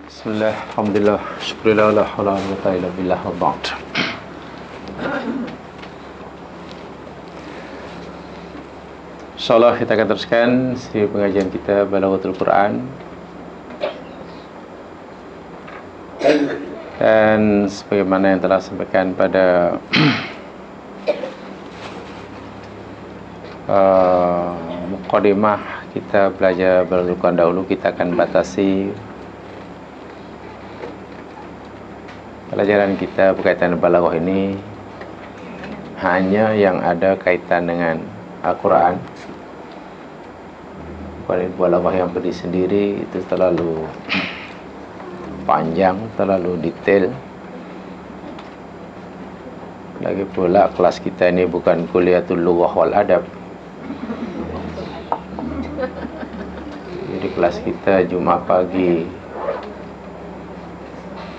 Bismillah, alhamdulillah, syukurillah, la hawla wa la quwwata illa billah, wa ba'd. InsyaAllah kita akan teruskan siri pengajian kita Balaghatul Quran. Dan sebagaimana yang telah sampaikan pada mukadimah kita belajar Balaghatul Quran dahulu, kita akan batasi pelajaran kita berkaitan dengan balaghah ini hanya yang ada kaitan dengan Al-Quran. Balaghah yang berdiri sendiri itu terlalu panjang, terlalu detail. Lagi pula kelas kita ini bukan kuliatul lughah wal adab. Jadi kelas kita Jumat pagi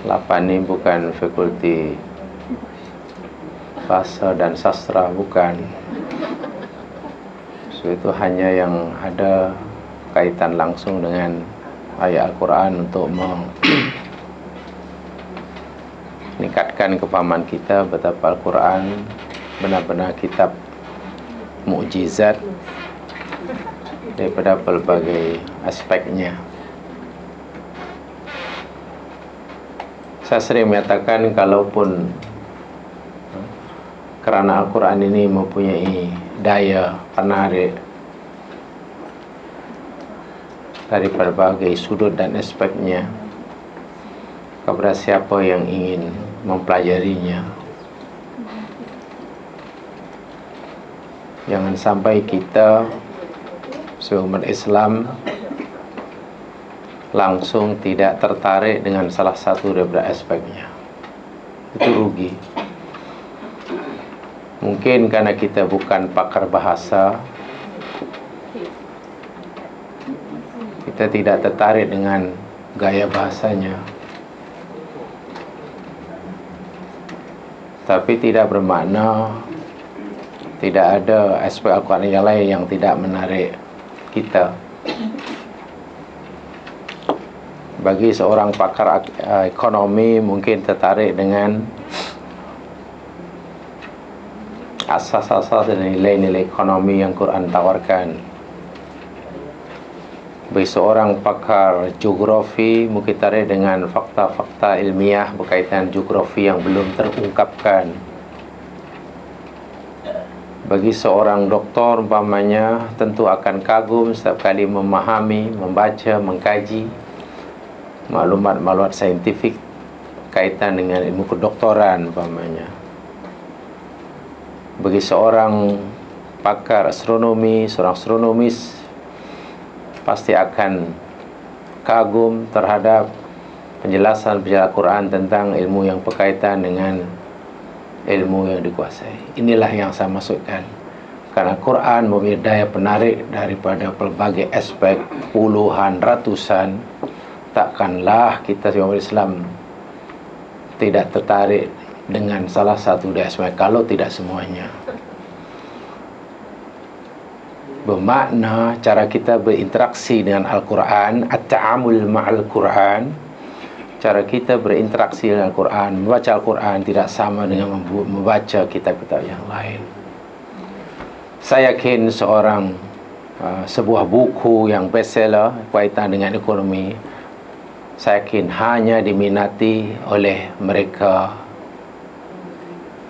8 ini bukan fakulti bahasa dan sastra, bukan. So, itu hanya yang ada kaitan langsung dengan ayat Al-Quran untuk meningkatkan kepahaman kita betapa Al-Quran benar-benar kitab mukjizat daripada pelbagai aspeknya. Saya sering menyatakan kalaupun kerana Al-Quran ini mempunyai daya penarik dari berbagai sudut dan aspeknya kepada siapa yang ingin mempelajarinya, jangan sampai kita sebagai umat Islam langsung tidak tertarik dengan salah satu daripada aspeknya. Itu rugi. Mungkin karena kita bukan pakar bahasa, kita tidak tertarik dengan gaya bahasanya. Tapi tidak bermakna tidak ada aspek Al-Quran yang lain yang tidak menarik kita. Bagi seorang pakar ekonomi mungkin tertarik dengan asas-asas dan nilai-nilai ekonomi yang Quran tawarkan. Bagi seorang pakar geografi mungkin tertarik dengan fakta-fakta ilmiah berkaitan geografi yang belum terungkapkan. Bagi seorang doktor umpamanya tentu akan kagum setiap kali memahami, membaca, mengkaji maklumat-maklumat saintifik kaitan dengan ilmu kedoktoran umpamanya. Bagi seorang pakar astronomi, seorang astronomis pasti akan kagum terhadap penjelasan Al-Quran tentang ilmu yang berkaitan dengan ilmu yang dikuasai. Inilah yang saya maksudkan. Karena Quran memiliki daya penarik daripada pelbagai aspek, puluhan, ratusan. Takkanlah kita sebagai umat Islam tidak tertarik dengan salah satu dari aspek, kalau tidak semuanya. Bermakna cara kita berinteraksi dengan Al-Quran, at-ta'amul ma'al Quran, cara kita berinteraksi dengan Al-Quran, membaca Al-Quran tidak sama dengan membaca kitab-kitab yang lain. Saya yakin sebuah buku yang bestseller berkaitan dengan ekonomi, saya yakin hanya diminati oleh mereka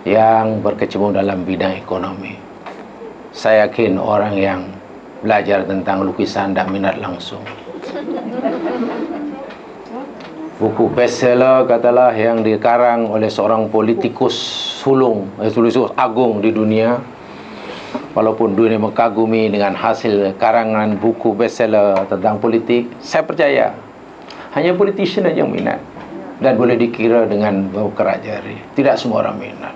yang berkecimpung dalam bidang ekonomi. Saya yakin orang yang belajar tentang lukisan tak minat langsung. Buku bestseller katalah yang dikarang oleh seorang politikus politikus agung di dunia, walaupun dunia mengagumi dengan hasil karangan buku bestseller tentang politik, saya percaya hanya politician saja yang minat dan boleh dikira dengan kerak jari. Tidak semua orang minat.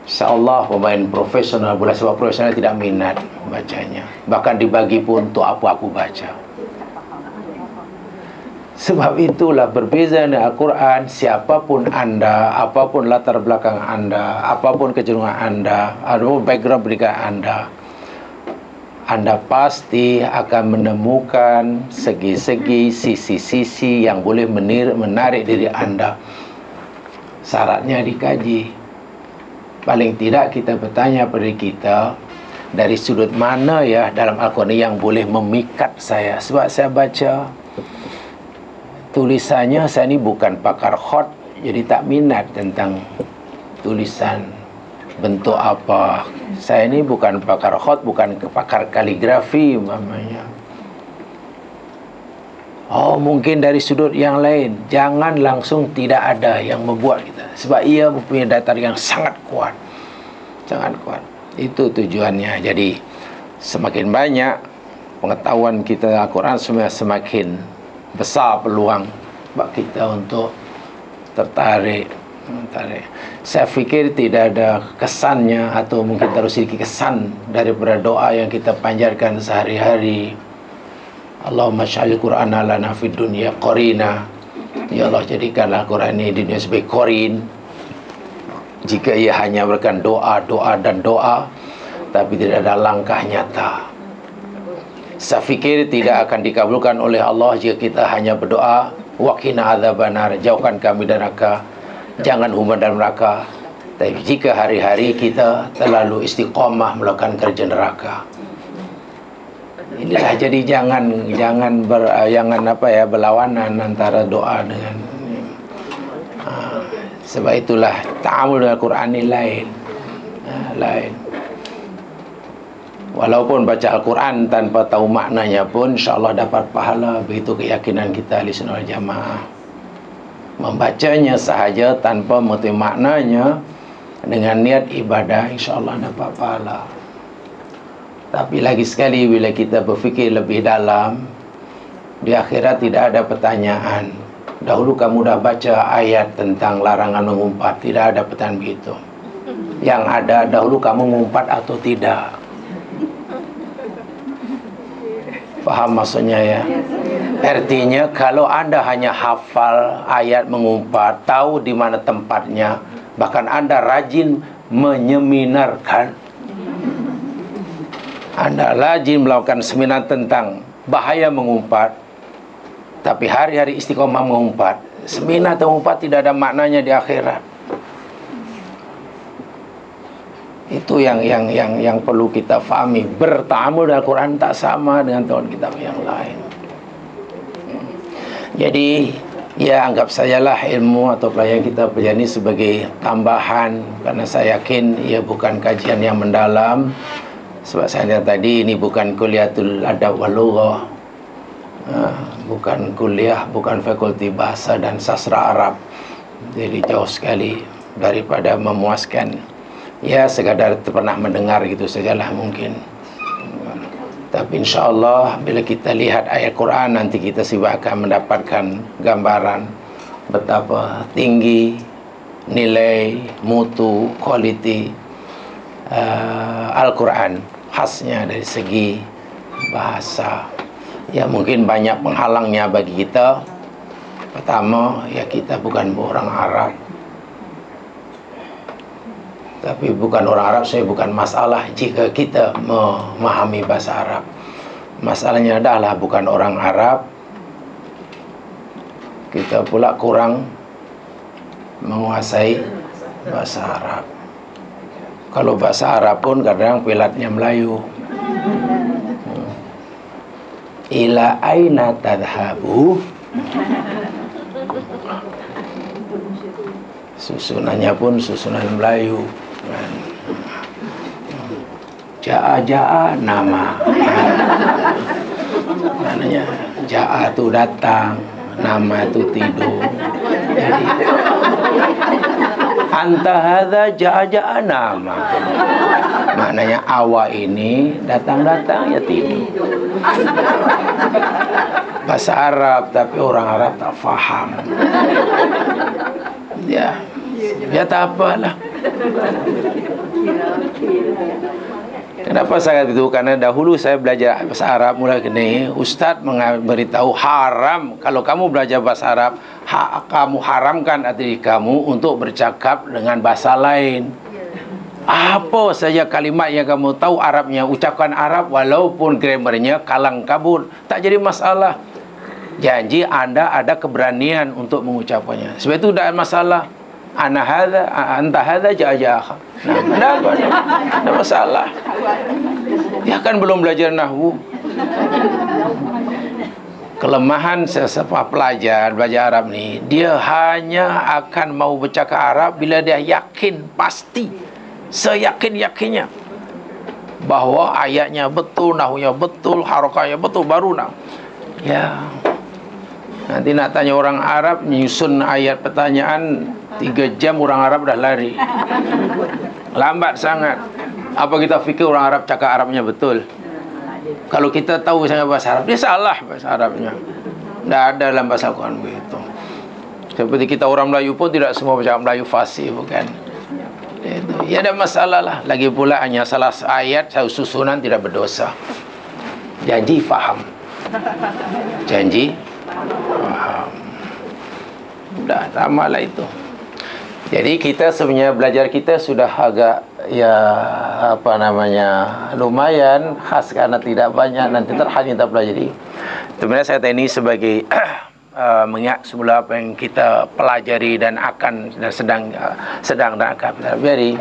InsyaAllah pemain profesional, bola sepak profesional tidak minat bacanya. Bahkan dibagi pun untuk apa aku baca. Sebab itulah berbeza dengan Al-Quran. Siapapun anda, apapun latar belakang anda, apapun kecenderungan anda, apapun background pendidikan anda, Anda pasti akan menemukan segi-segi, sisi-sisi yang boleh menarik diri Anda. Syaratnya dikaji. Paling tidak kita bertanya pada kita, dari sudut mana ya dalam Al-Quran yang boleh memikat saya. Sebab saya baca tulisannya, saya ni bukan pakar khot, jadi tak minat tentang tulisan bentuk apa. Saya ni bukan pakar khot, bukan pakar kaligrafi umpamanya. Oh, mungkin dari sudut yang lain. Jangan langsung tidak ada yang membuat kita, sebab ia mempunyai dasar yang sangat kuat. Sangat kuat. Itu tujuannya. Jadi semakin banyak pengetahuan kita Al-Quran, semakin besar peluang bagi kita untuk tertarik. Saya fikir tidak ada kesannya, atau mungkin terus sedikit kesan daripada doa yang kita panjatkan sehari-hari. Allahumma sya'alil Qur'ana lana fid dunya qarina. Ya Allah, jadikanlah Quran ini di dunia sebagai qarin. Jika ia hanya berikan doa, dan doa, tapi tidak ada langkah nyata, saya fikir tidak akan dikabulkan oleh Allah jika kita hanya berdoa, waqina adzabannar, jauhkan kami dari neraka, jangan humban dalam neraka. Tapi jika hari-hari kita terlalu istiqamah melakukan kerja neraka, inilah. Jadi jangan berlawanan antara doa dengan sebab itulah ta'amul dengan Al-Quran ini lain. Walaupun baca Al-Quran tanpa tahu maknanya pun, insyaAllah dapat pahala. Begitu keyakinan kita Ahlussunnah wal Jamaah. Membacanya sahaja tanpa mengetahui maknanya dengan niat ibadah, insyaAllah dapat pahala. Tapi lagi sekali, bila kita berfikir lebih dalam, di akhirat tidak ada pertanyaan. Dahulu kamu dah baca ayat tentang larangan mengumpat, tidak ada pertanyaan begitu. Yang ada, dahulu kamu mengumpat atau tidak. Faham maksudnya ya? Artinya kalau Anda hanya hafal ayat mengumpat, tahu di mana tempatnya, bahkan Anda rajin menyeminarkan, Anda rajin melakukan seminar tentang bahaya mengumpat, tapi hari-hari istiqomah mengumpat, seminar atau mengumpat tidak ada maknanya di akhirat. Itu yang perlu kita fahami. Bertaamul dengan Al-Quran tak sama dengan tahun kitab yang lain. Jadi ya, anggap sajalah ilmu atau pelajaran kita pelajari sebagai tambahan, karena saya yakin ia bukan kajian yang mendalam. Sebab saya tadi ini bukan kuliatul adab wal lughah, bukan kuliah, bukan fakulti bahasa dan sastra Arab. Jadi jauh sekali daripada memuaskan. Ya, sekadar pernah mendengar gitu sajalah mungkin. Tapi insyaAllah bila kita lihat ayat Quran, nanti kita sibuk akan mendapatkan gambaran betapa tinggi nilai, mutu, kualiti Al-Quran, khasnya dari segi bahasa. Ya, mungkin banyak penghalangnya bagi kita. Pertama, ya kita bukan orang Arab. Tapi bukan orang Arab, saya bukan masalah jika kita memahami bahasa Arab. Masalahnya adalah bukan orang Arab, kita pula kurang menguasai bahasa Arab. Kalau bahasa Arab pun kadang pelatnya Melayu. Ila aina tadhabu, susunannya pun susunan Melayu. Ja'a nama, maknanya ja'a itu datang, nama itu tidur. Jadi anta hadza ja'a nama, maknanya awak ini datang ya tidur. Bahasa Arab, tapi orang Arab tak faham. Ya tak apalah. Kenapa saya itu? Karena dahulu saya belajar bahasa Arab, mulai kini Ustaz memberitahu haram. Kalau kamu belajar bahasa Arab, kamu haramkan diri kamu untuk bercakap dengan bahasa lain. Apa saja kalimat yang kamu tahu Arabnya, ucapkan Arab walaupun grammarnya kalang kabut, tak jadi masalah. Janji Anda ada keberanian untuk mengucapkannya. Sebab itu tidak ada masalah. Ana hadza, anta hadza ja'ah. Nah, ada masalah. Dia kan belum belajar nahwu. Kelemahan sesama belajar Arab ni, dia hanya akan mau bercakap Arab bila dia yakin pasti, seyakin-yakinnya bahawa ayatnya betul, nahwunya betul, harakahnya betul, baru nak. Ya. Nanti nak tanya orang Arab, nyusun ayat pertanyaan 3 jam orang Arab dah lari. Lambat sangat. Apa kita fikir orang Arab cakap Arabnya betul? Kalau kita tahu sangat bahasa Arab, dia salah bahasa Arabnya. Tidak ada dalam bahasa Al-Quran begitu. Seperti kita orang Melayu pun tidak semua bercakap Melayu fasih, bukan? Itu. Ya ada masalah lah. Lagi pula hanya salah ayat, satu susunan tidak berdosa. Janji faham. Janji faham. Dah sama lah itu. Jadi kita sebenarnya belajar kita sudah agak lumayan khas karena tidak banyak nanti terhadap kita pelajari. Sebenarnya saya ini sebagai mengingat semula apa yang kita pelajari dan akan dan sedang dan akan kita pelajari,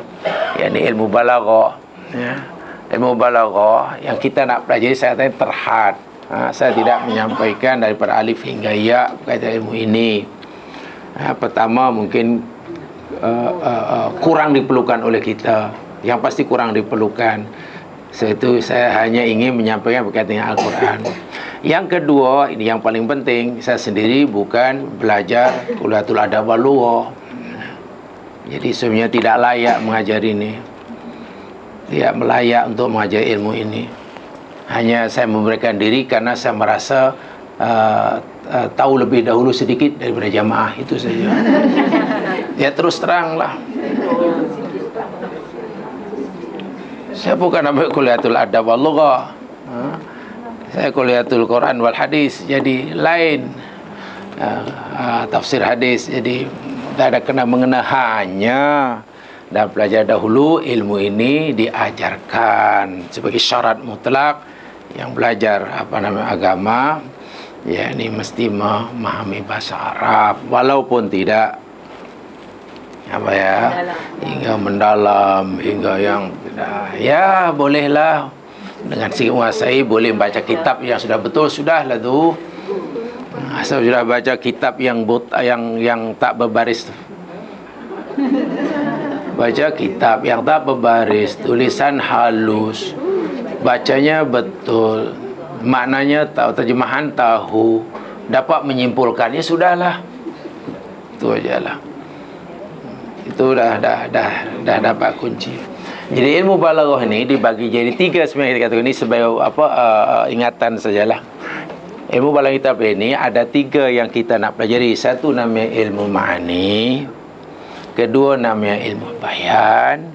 yakni ilmu balaghah, ya. Ilmu balaghah yang kita nak pelajari saya tadi terhad. Saya tidak menyampaikan daripada alif hingga ya berkaitan ilmu ini. Pertama mungkin kurang diperlukan oleh kita, yang pasti kurang diperlukan. Itu saya hanya ingin menyampaikan berkaitan dengan Al-Quran. Yang kedua, ini yang paling penting, saya sendiri bukan belajar Kuliatul Adab wal Lughah. Jadi sebenarnya tidak layak mengajar ini, tidak layak untuk mengajar ilmu ini. Hanya saya memberikan diri karena saya merasa tahu lebih dahulu sedikit daripada jamaah, itu saja. Ya terus teranglah, saya bukan ambil Kuliatul Adab wal Lughah, saya Kuliatul Quran wal Hadis, jadi lain. Tafsir hadis, jadi tidak ada kena mengena, hanya dan belajar dahulu ilmu ini diajarkan sebagai syarat mutlak yang belajar agama, ya ini mesti memahami bahasa Arab walaupun tidak hingga mendalam, hingga yang ya bolehlah dengan si menguasai, boleh baca kitab yang sudah betul, sudahlah tu. Asal sudah baca kitab yang tak berbaris, baca kitab yang tak berbaris, tulisan halus, bacanya betul, maknanya tahu, terjemahan tahu, dapat menyimpulkannya, sudahlah. Itu ajalah. Itu dah dapat kunci. Jadi ilmu balaghah ini dibagi jadi 3 sebenarnya, kita katakan ini sebagai ingatan sajalah. Ilmu balaghah kita ini ada 3 yang kita nak pelajari. Satu namanya ilmu ma'ani, kedua namanya ilmu bayan,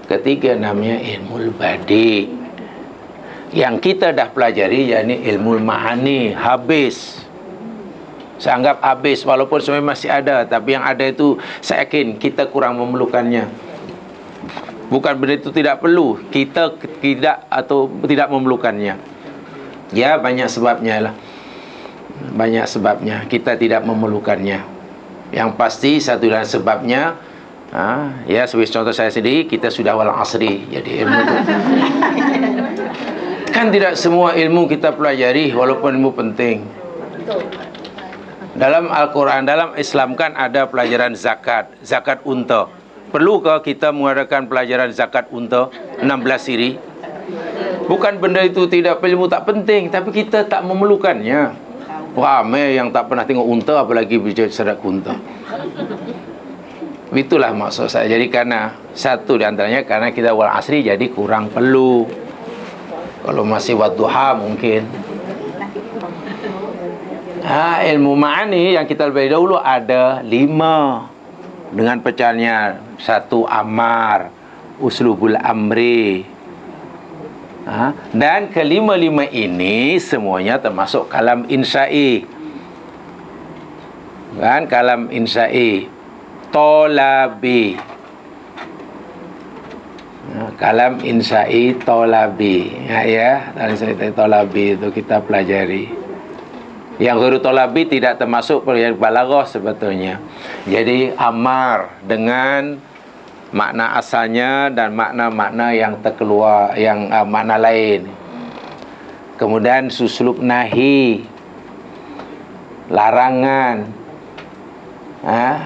ketiga namanya ilmu badi. Yang kita dah pelajari yakni ilmu ma'ani habis. Saya anggap habis, walaupun sebenarnya masih ada, tapi yang ada itu saya yakin kita kurang memerlukannya. Bukan benda itu tidak perlu, kita tidak atau tidak memerlukannya. Ya banyak sebabnya lah, banyak sebabnya kita tidak memerlukannya. Yang pasti satu dan sebabnya, ya sebagai contoh saya sendiri, kita sudah wal asri. Jadi ilmu itu kan tidak semua ilmu kita pelajari walaupun ilmu penting. Dalam Al-Quran, dalam Islam kan ada pelajaran zakat, zakat unta. Perlukah kita mengadakan pelajaran zakat unta 16 siri? Bukan benda itu tidak ilmu tak penting, tapi kita tak memerlukannya. Ramai yang tak pernah tengok unta, apalagi bicara zakat unta. Itulah maksud saya. Jadi karena satu di antaranya karena kita wal asri, jadi kurang perlu. Kalau masih wadduha mungkin. Ilmu ma'ani yang kita lebih dahulu ada 5 dengan pecahannya. 1 amar, uslubul amri, dan kelima-lima ini semuanya termasuk kalam insya'i. Kan kalam insya'i, tolabi, kalam insya'i tolabi. Ya, kalam insya'i tolabi itu kita pelajari. Yang ghairu tolabi tidak termasuk pelajaran balaghah sebetulnya. Jadi amar dengan makna asalnya dan makna-makna yang terkeluar, yang makna lain. Kemudian suslub nahi, larangan,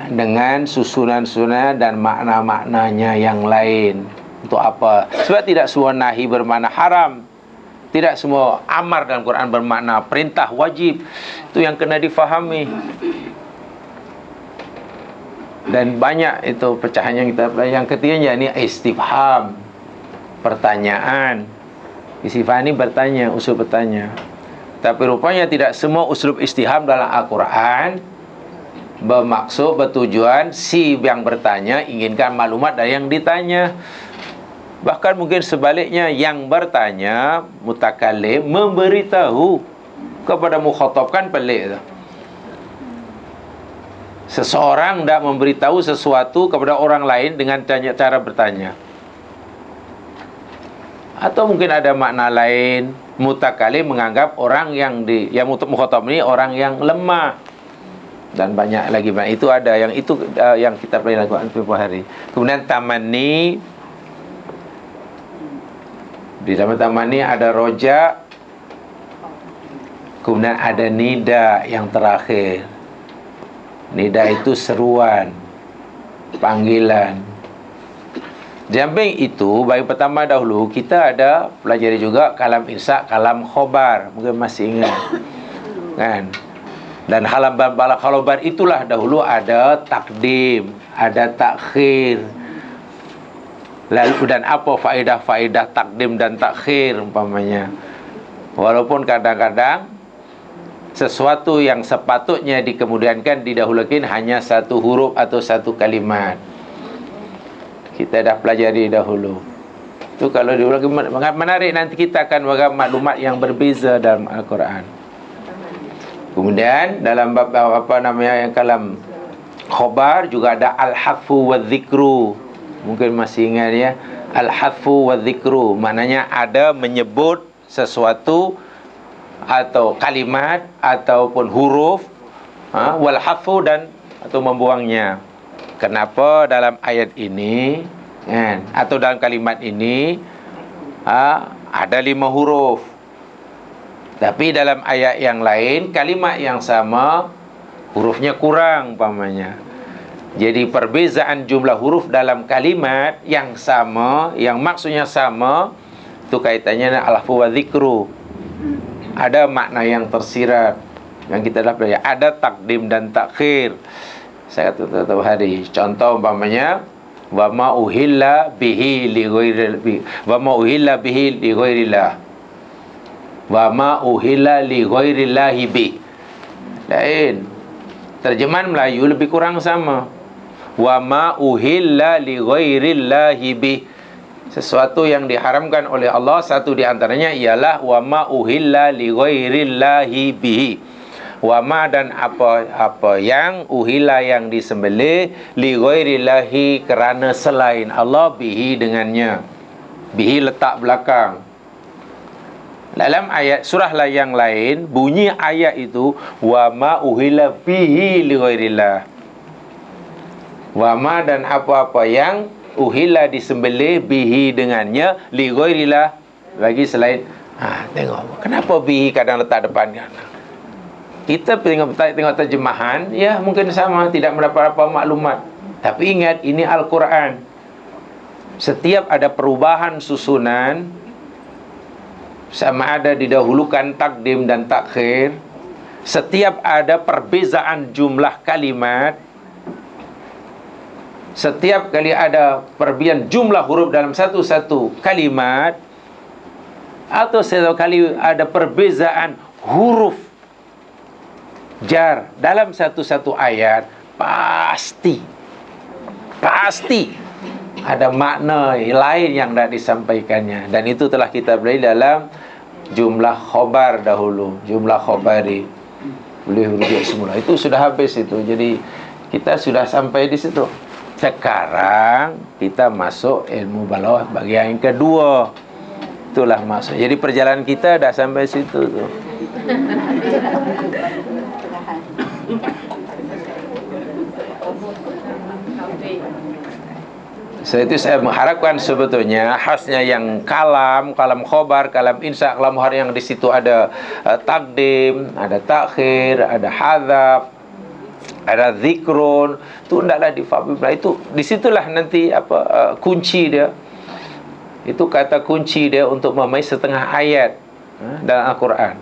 dengan susunan-susunan dan makna-maknanya yang lain. Untuk apa? Sebab tidak semua nahi bermakna haram, tidak semua amar dalam Quran bermakna perintah wajib. Itu yang kena difahami. Dan banyak itu pecahan yang kita pelajari. Yang ketiganya ini istifham, pertanyaan. Istifham ini bertanya, usul bertanya. Tapi rupanya tidak semua uslub istifham dalam Al-Quran bermaksud, bertujuan si yang bertanya inginkan maklumat dari yang ditanya. Bahkan mungkin sebaliknya, yang bertanya mutakallim memberitahu kepada mukhatab, kan pelik tu. Seseorang tidak memberitahu sesuatu kepada orang lain dengan cara bertanya. Atau mungkin ada makna lain, mutakallim menganggap orang yang mukhatab ini orang yang lemah. Dan banyak lagi, itu ada yang yang kita pelajari lakukan beberapa hari. Kemudian tamanni, di dalam tamanni ada roja, kemudian ada nida yang terakhir. Nida itu seruan, panggilan. Di samping itu, bagi pertama dahulu kita ada pelajari juga kalam insya, kalam khobar. Mungkin masih ingat, kan? Dan khobar itulah dahulu ada takdim, ada takhir. Lalu dan apa faedah-faedah takdim dan takhir umpamanya. Walaupun kadang-kadang sesuatu yang sepatutnya dikemudiankan didahulukan hanya satu huruf atau satu kalimat. Kita dah pelajari dahulu. Itu kalau diulangi menarik, nanti kita akan bagi maklumat yang berbeza dalam Al-Quran. Kemudian dalam bab yang kalam khobar juga ada al-hadfu wa dzikru. Mungkin masih ingat ya, al-hadfu wa dzikru maknanya ada menyebut sesuatu atau kalimat ataupun huruf, wal hadfu dan atau membuangnya. Kenapa dalam ayat ini kan, atau dalam kalimat ini ada 5 huruf, tapi dalam ayat yang lain kalimat yang sama hurufnya kurang umpamanya. Jadi perbezaan jumlah huruf dalam kalimat yang sama, yang maksudnya sama, itu kaitannya al-hadfu wa dzikru. Ada makna yang tersirat yang kita dah pelajari. Ada takdim dan takhir. Saya kata hari. Contoh umpamanya, wa ma uhilla bihi li ghairillah. Wa ma uhilla bihi li ghairillah. Wa ma uhilla li ghairillahi bi. Lain. Terjemahan Melayu lebih kurang sama. Wa ma uhilla li ghairillahi bi. Sesuatu yang diharamkan oleh Allah, satu di antaranya ialah wa ma uhilla li ghairillahi bihi. Wa ma dan apa yang uhilla yang disembelih li ghairillahi kerana selain Allah, bihi dengannya. Bihi letak belakang. Dalam ayat surah yang lain bunyi ayat itu wa ma uhilla bihi li ghairillah. Wa ma dan apa-apa yang uhilla disembelih bihi dengannya li ghairillah, bagi selain. Tengok kenapa bihi kadang letak depan kan. Kita tengok terjemahan, ya mungkin sama, tidak mendapat apa maklumat. Tapi ingat, ini Al-Quran. Setiap ada perubahan susunan, sama ada didahulukan takdim dan takhir, setiap ada perbezaan jumlah kalimat, setiap kali ada perbedaan jumlah huruf dalam satu-satu kalimat, atau setiap kali ada perbezaan huruf jar dalam satu-satu ayat, pasti ada makna lain yang dah disampaikannya. Dan itu telah kita belajar dalam jumlah khobar dahulu, jumlah khobari. Boleh rujuk semula. Itu sudah habis itu. Jadi kita sudah sampai di situ. Sekarang kita masuk ilmu balaghah bagian yang kedua. Itulah maksud. Jadi perjalanan kita dah sampai situ tu. So, itu saya mengharapkan sebetulnya khasnya yang kalam khobar, kalam insya, kalam muhar yang di situ ada takdim, ada takhir, ada hadzaf, ada zikrun, itu hendaklah difahami. Itu disitulah nanti kunci dia. Itu kata kunci dia untuk memahami setengah ayat dalam Al-Quran.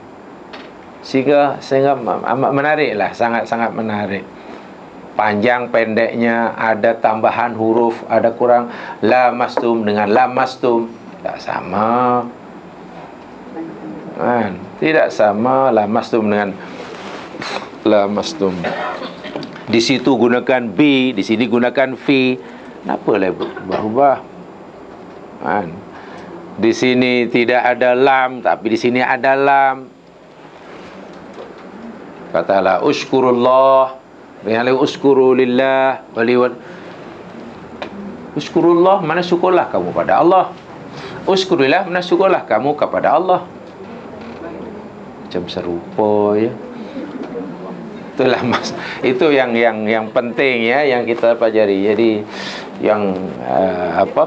Sehingga amat menariklah, sangat menarik. Panjang pendeknya, ada tambahan huruf, ada kurang. Lamastum dengan lamastum tak sama kan? Tidak sama lamastum dengan lamastum. Di situ gunakan bi, di sini gunakan fi. Kenapa lah berubah kan? Di sini tidak ada lam, tapi di sini ada lam. Katalah ushkurullah, yang uskuru lillah waliwan. Uskurullah, mana syukurlah kamu pada Allah. Uskurillah, mana syukurlah kamu kepada Allah. Macam serupa ya. Itulah itu yang penting ya, yang kita pelajari. Jadi yang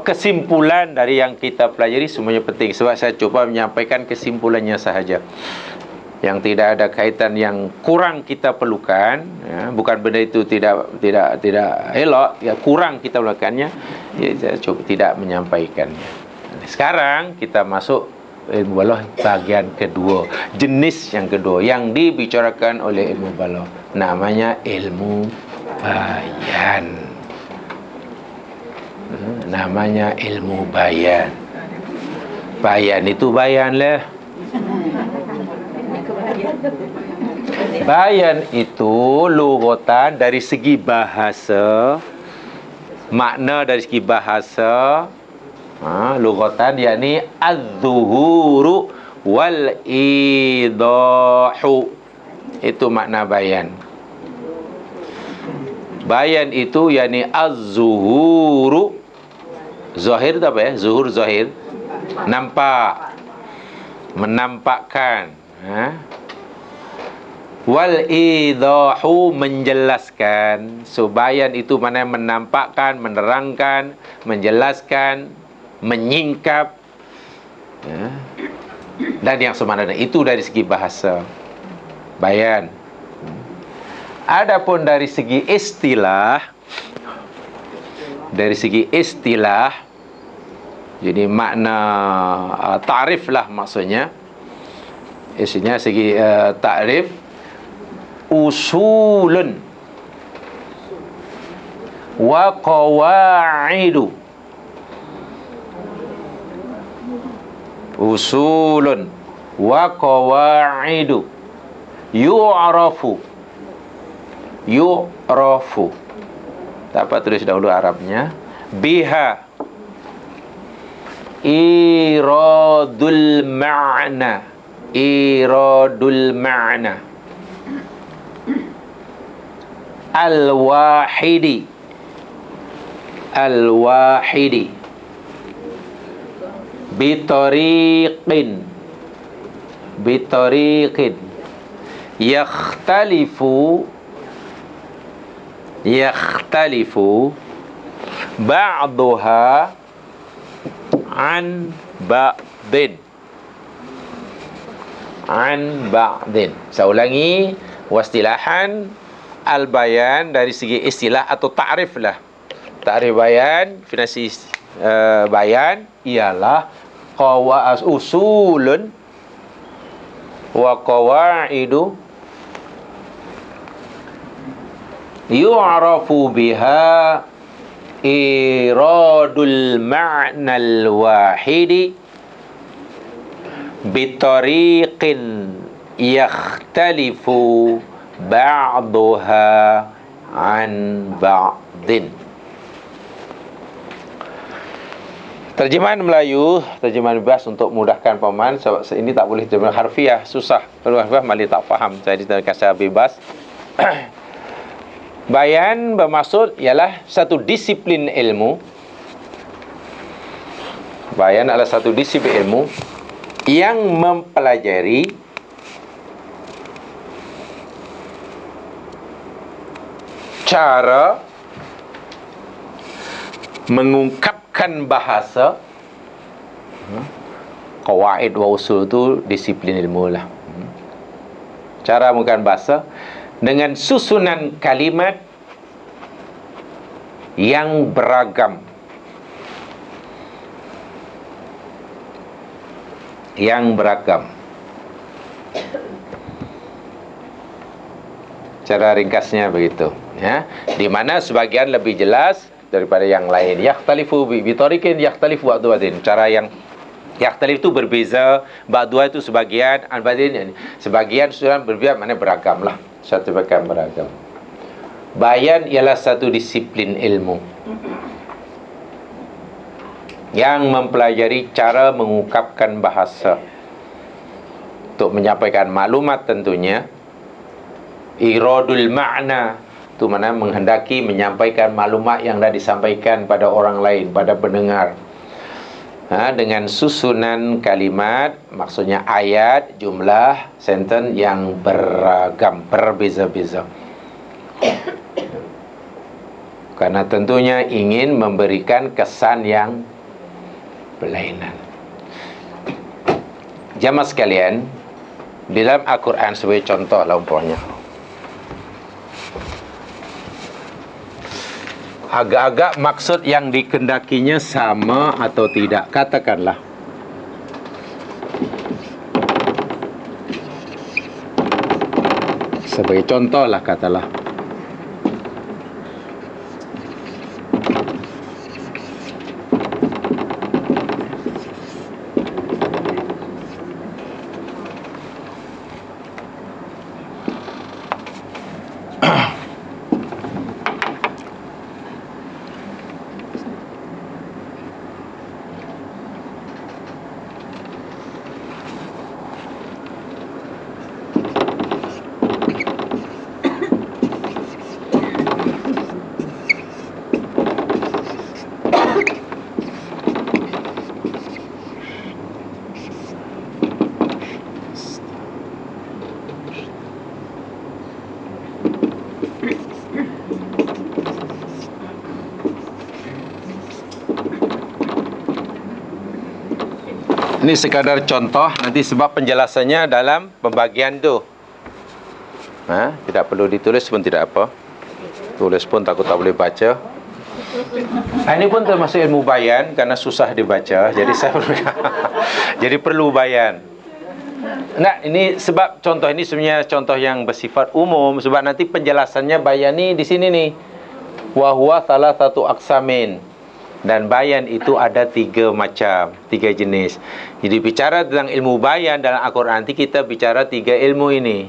kesimpulan dari yang kita pelajari semuanya penting. Sebab saya coba menyampaikan kesimpulannya sahaja. Yang tidak ada kaitan yang kurang kita perlukan ya, bukan benda itu tidak elok ya, kurang kita perlukannya ya, saya coba tidak menyampaikannya. Sekarang kita masuk ilmu balaghah bagian kedua, jenis yang kedua yang dibicarakan oleh ilmu balaghah, namanya ilmu bayan. Namanya ilmu bayan. Bayan itu bayan lah. Bayan itu lughatan dari segi bahasa, makna dari segi bahasa, lughatan yakni az-zuhuru wal idahu. Itu makna bayan. Bayan itu yakni az-zuhuru, zahir tu apa ya? Zuhur zahir, nampak, menampakkan. Wal idahu, menjelaskan. So bayan itu mana menampakkan, menerangkan, menjelaskan, menyingkap ya. Dan yang sebenarnya itu dari segi bahasa bayan. Adapun dari segi istilah, jadi makna ta'rif lah maksudnya. Isinya segi ta'rif, usulun wa qawa'idu. Usulun wa qawa'idu yu'rafu. Tak apa, tulis dahulu Arabnya. Biha iradul ma'na. Al-wahidi bitariqin yakhtalifu ba'duha an ba'din. Saya ulangi, wastilahan al-bayan dari segi istilah atau ta'rif lah. Ta'rif bayan, definisi bayan ialah usulun wa qawa'idu yu'rafu biha iradul ma'nal wahidi bitariqin yakhtalifu ba'duha an ba'din. Terjemahan Melayu, terjemahan bebas untuk mudahkan pemahaman. Sebab ini tak boleh terjemahan harfiah, susah. Kalau harfiah malah tak faham. Jadi terkasa bebas. Bayan bermaksud ialah satu disiplin ilmu. Bayan adalah satu disiplin ilmu yang mempelajari cara mengungkapkan bahasa. Qawaid wa usul tu disiplin ilmu lah. Cara mengungkapkan bahasa dengan susunan kalimat yang beragam, cara ringkasnya begitu, ya. Di mana sebagian lebih jelas daripada yang lain. Yakhtalifu bi tariqin yakhtalifu ba'dhin. Cara yang yakhtalif itu berbeza, ba'dha itu sebagian, al-badin sebagian sudah berbeza, maknanya beragam lah. Satu bagian beragam. Bayan ialah satu disiplin ilmu yang mempelajari cara mengungkapkan bahasa untuk menyampaikan maklumat tentunya. Iradul makna itu mana menghendaki menyampaikan maklumat yang dah disampaikan pada orang lain, pada pendengar. Dengan susunan kalimat, maksudnya ayat, jumlah, sentence yang beragam, berbeza-beza. Karena tentunya ingin memberikan kesan yang berlainan. Jamaah sekalian, dalam Al-Quran sebagai contoh lah umpamanya, agak-agak maksud yang dikendakinya sama atau tidak, katakanlah sebagai contoh lah, katalah ini sekadar contoh, nanti sebab penjelasannya dalam pembagian tu. Tidak perlu ditulis pun tidak apa. Tulis pun takut tak boleh baca. Ini pun termasuk ilmu bayan karena susah dibaca. Jadi saya jadi perlu bayan. Nah, ini sebab contoh ini sebenarnya contoh yang bersifat umum, sebab nanti penjelasannya bayan ni di sini nih. Wa huwa salasatu aqsamin. Dan bayan itu ada 3 macam, 3 jenis. Jadi bicara tentang ilmu bayan dalam Al-Quran, nanti kita bicara 3 ilmu ini.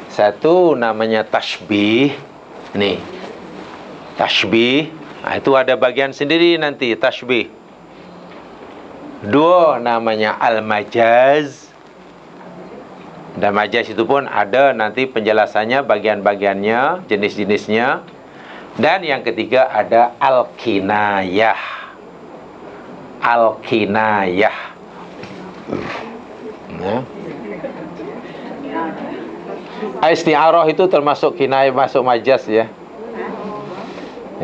Satu namanya tashbih. Nih, tashbih. Itu ada bagian sendiri nanti, tashbih. 2 namanya al-majaz. Dan majaz itu pun ada nanti penjelasannya, bagian-bagiannya, jenis-jenisnya. Dan yang ketiga ada al-kinayah. Al-kinayah. Isti'arah itu termasuk kinayah, masuk majaz ya.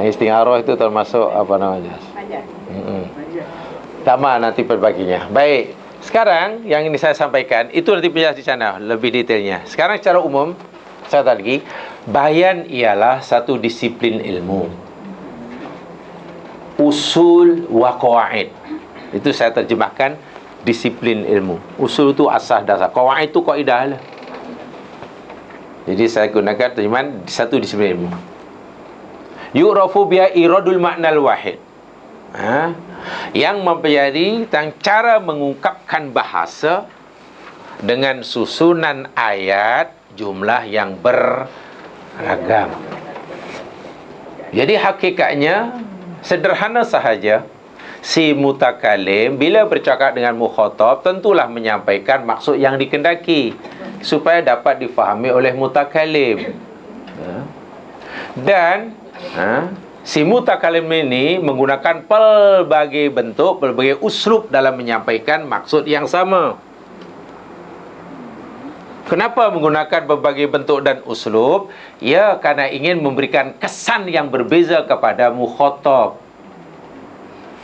Yang isti'arah itu termasuk apa namanya? Sama nanti perbaginya. Baik. Sekarang yang ini saya sampaikan itu nanti penjelasan di sana lebih detailnya. Sekarang secara umum saya lagi, bayan ialah satu disiplin ilmu. Usul wa qawaid. Itu saya terjemahkan disiplin ilmu. Usul itu asas dasar, qawaid itu kaidah lah. Jadi saya gunakan terjemahan satu disiplin ilmu. Yu'rafu biha iradul ma'nal wahid. Yang mempelajari tentang cara mengungkapkan bahasa dengan susunan ayat, jumlah yang beragam. Jadi hakikatnya sederhana sahaja. Si mutakalim bila bercakap dengan mukhatab tentulah menyampaikan maksud yang dikendaki supaya dapat difahami oleh mutakalim. Dan si mutakalim ini menggunakan pelbagai bentuk, pelbagai uslub dalam menyampaikan maksud yang sama. Kenapa menggunakan berbagai bentuk dan uslub? Ya, karena ingin memberikan kesan yang berbeza kepada mukhatab.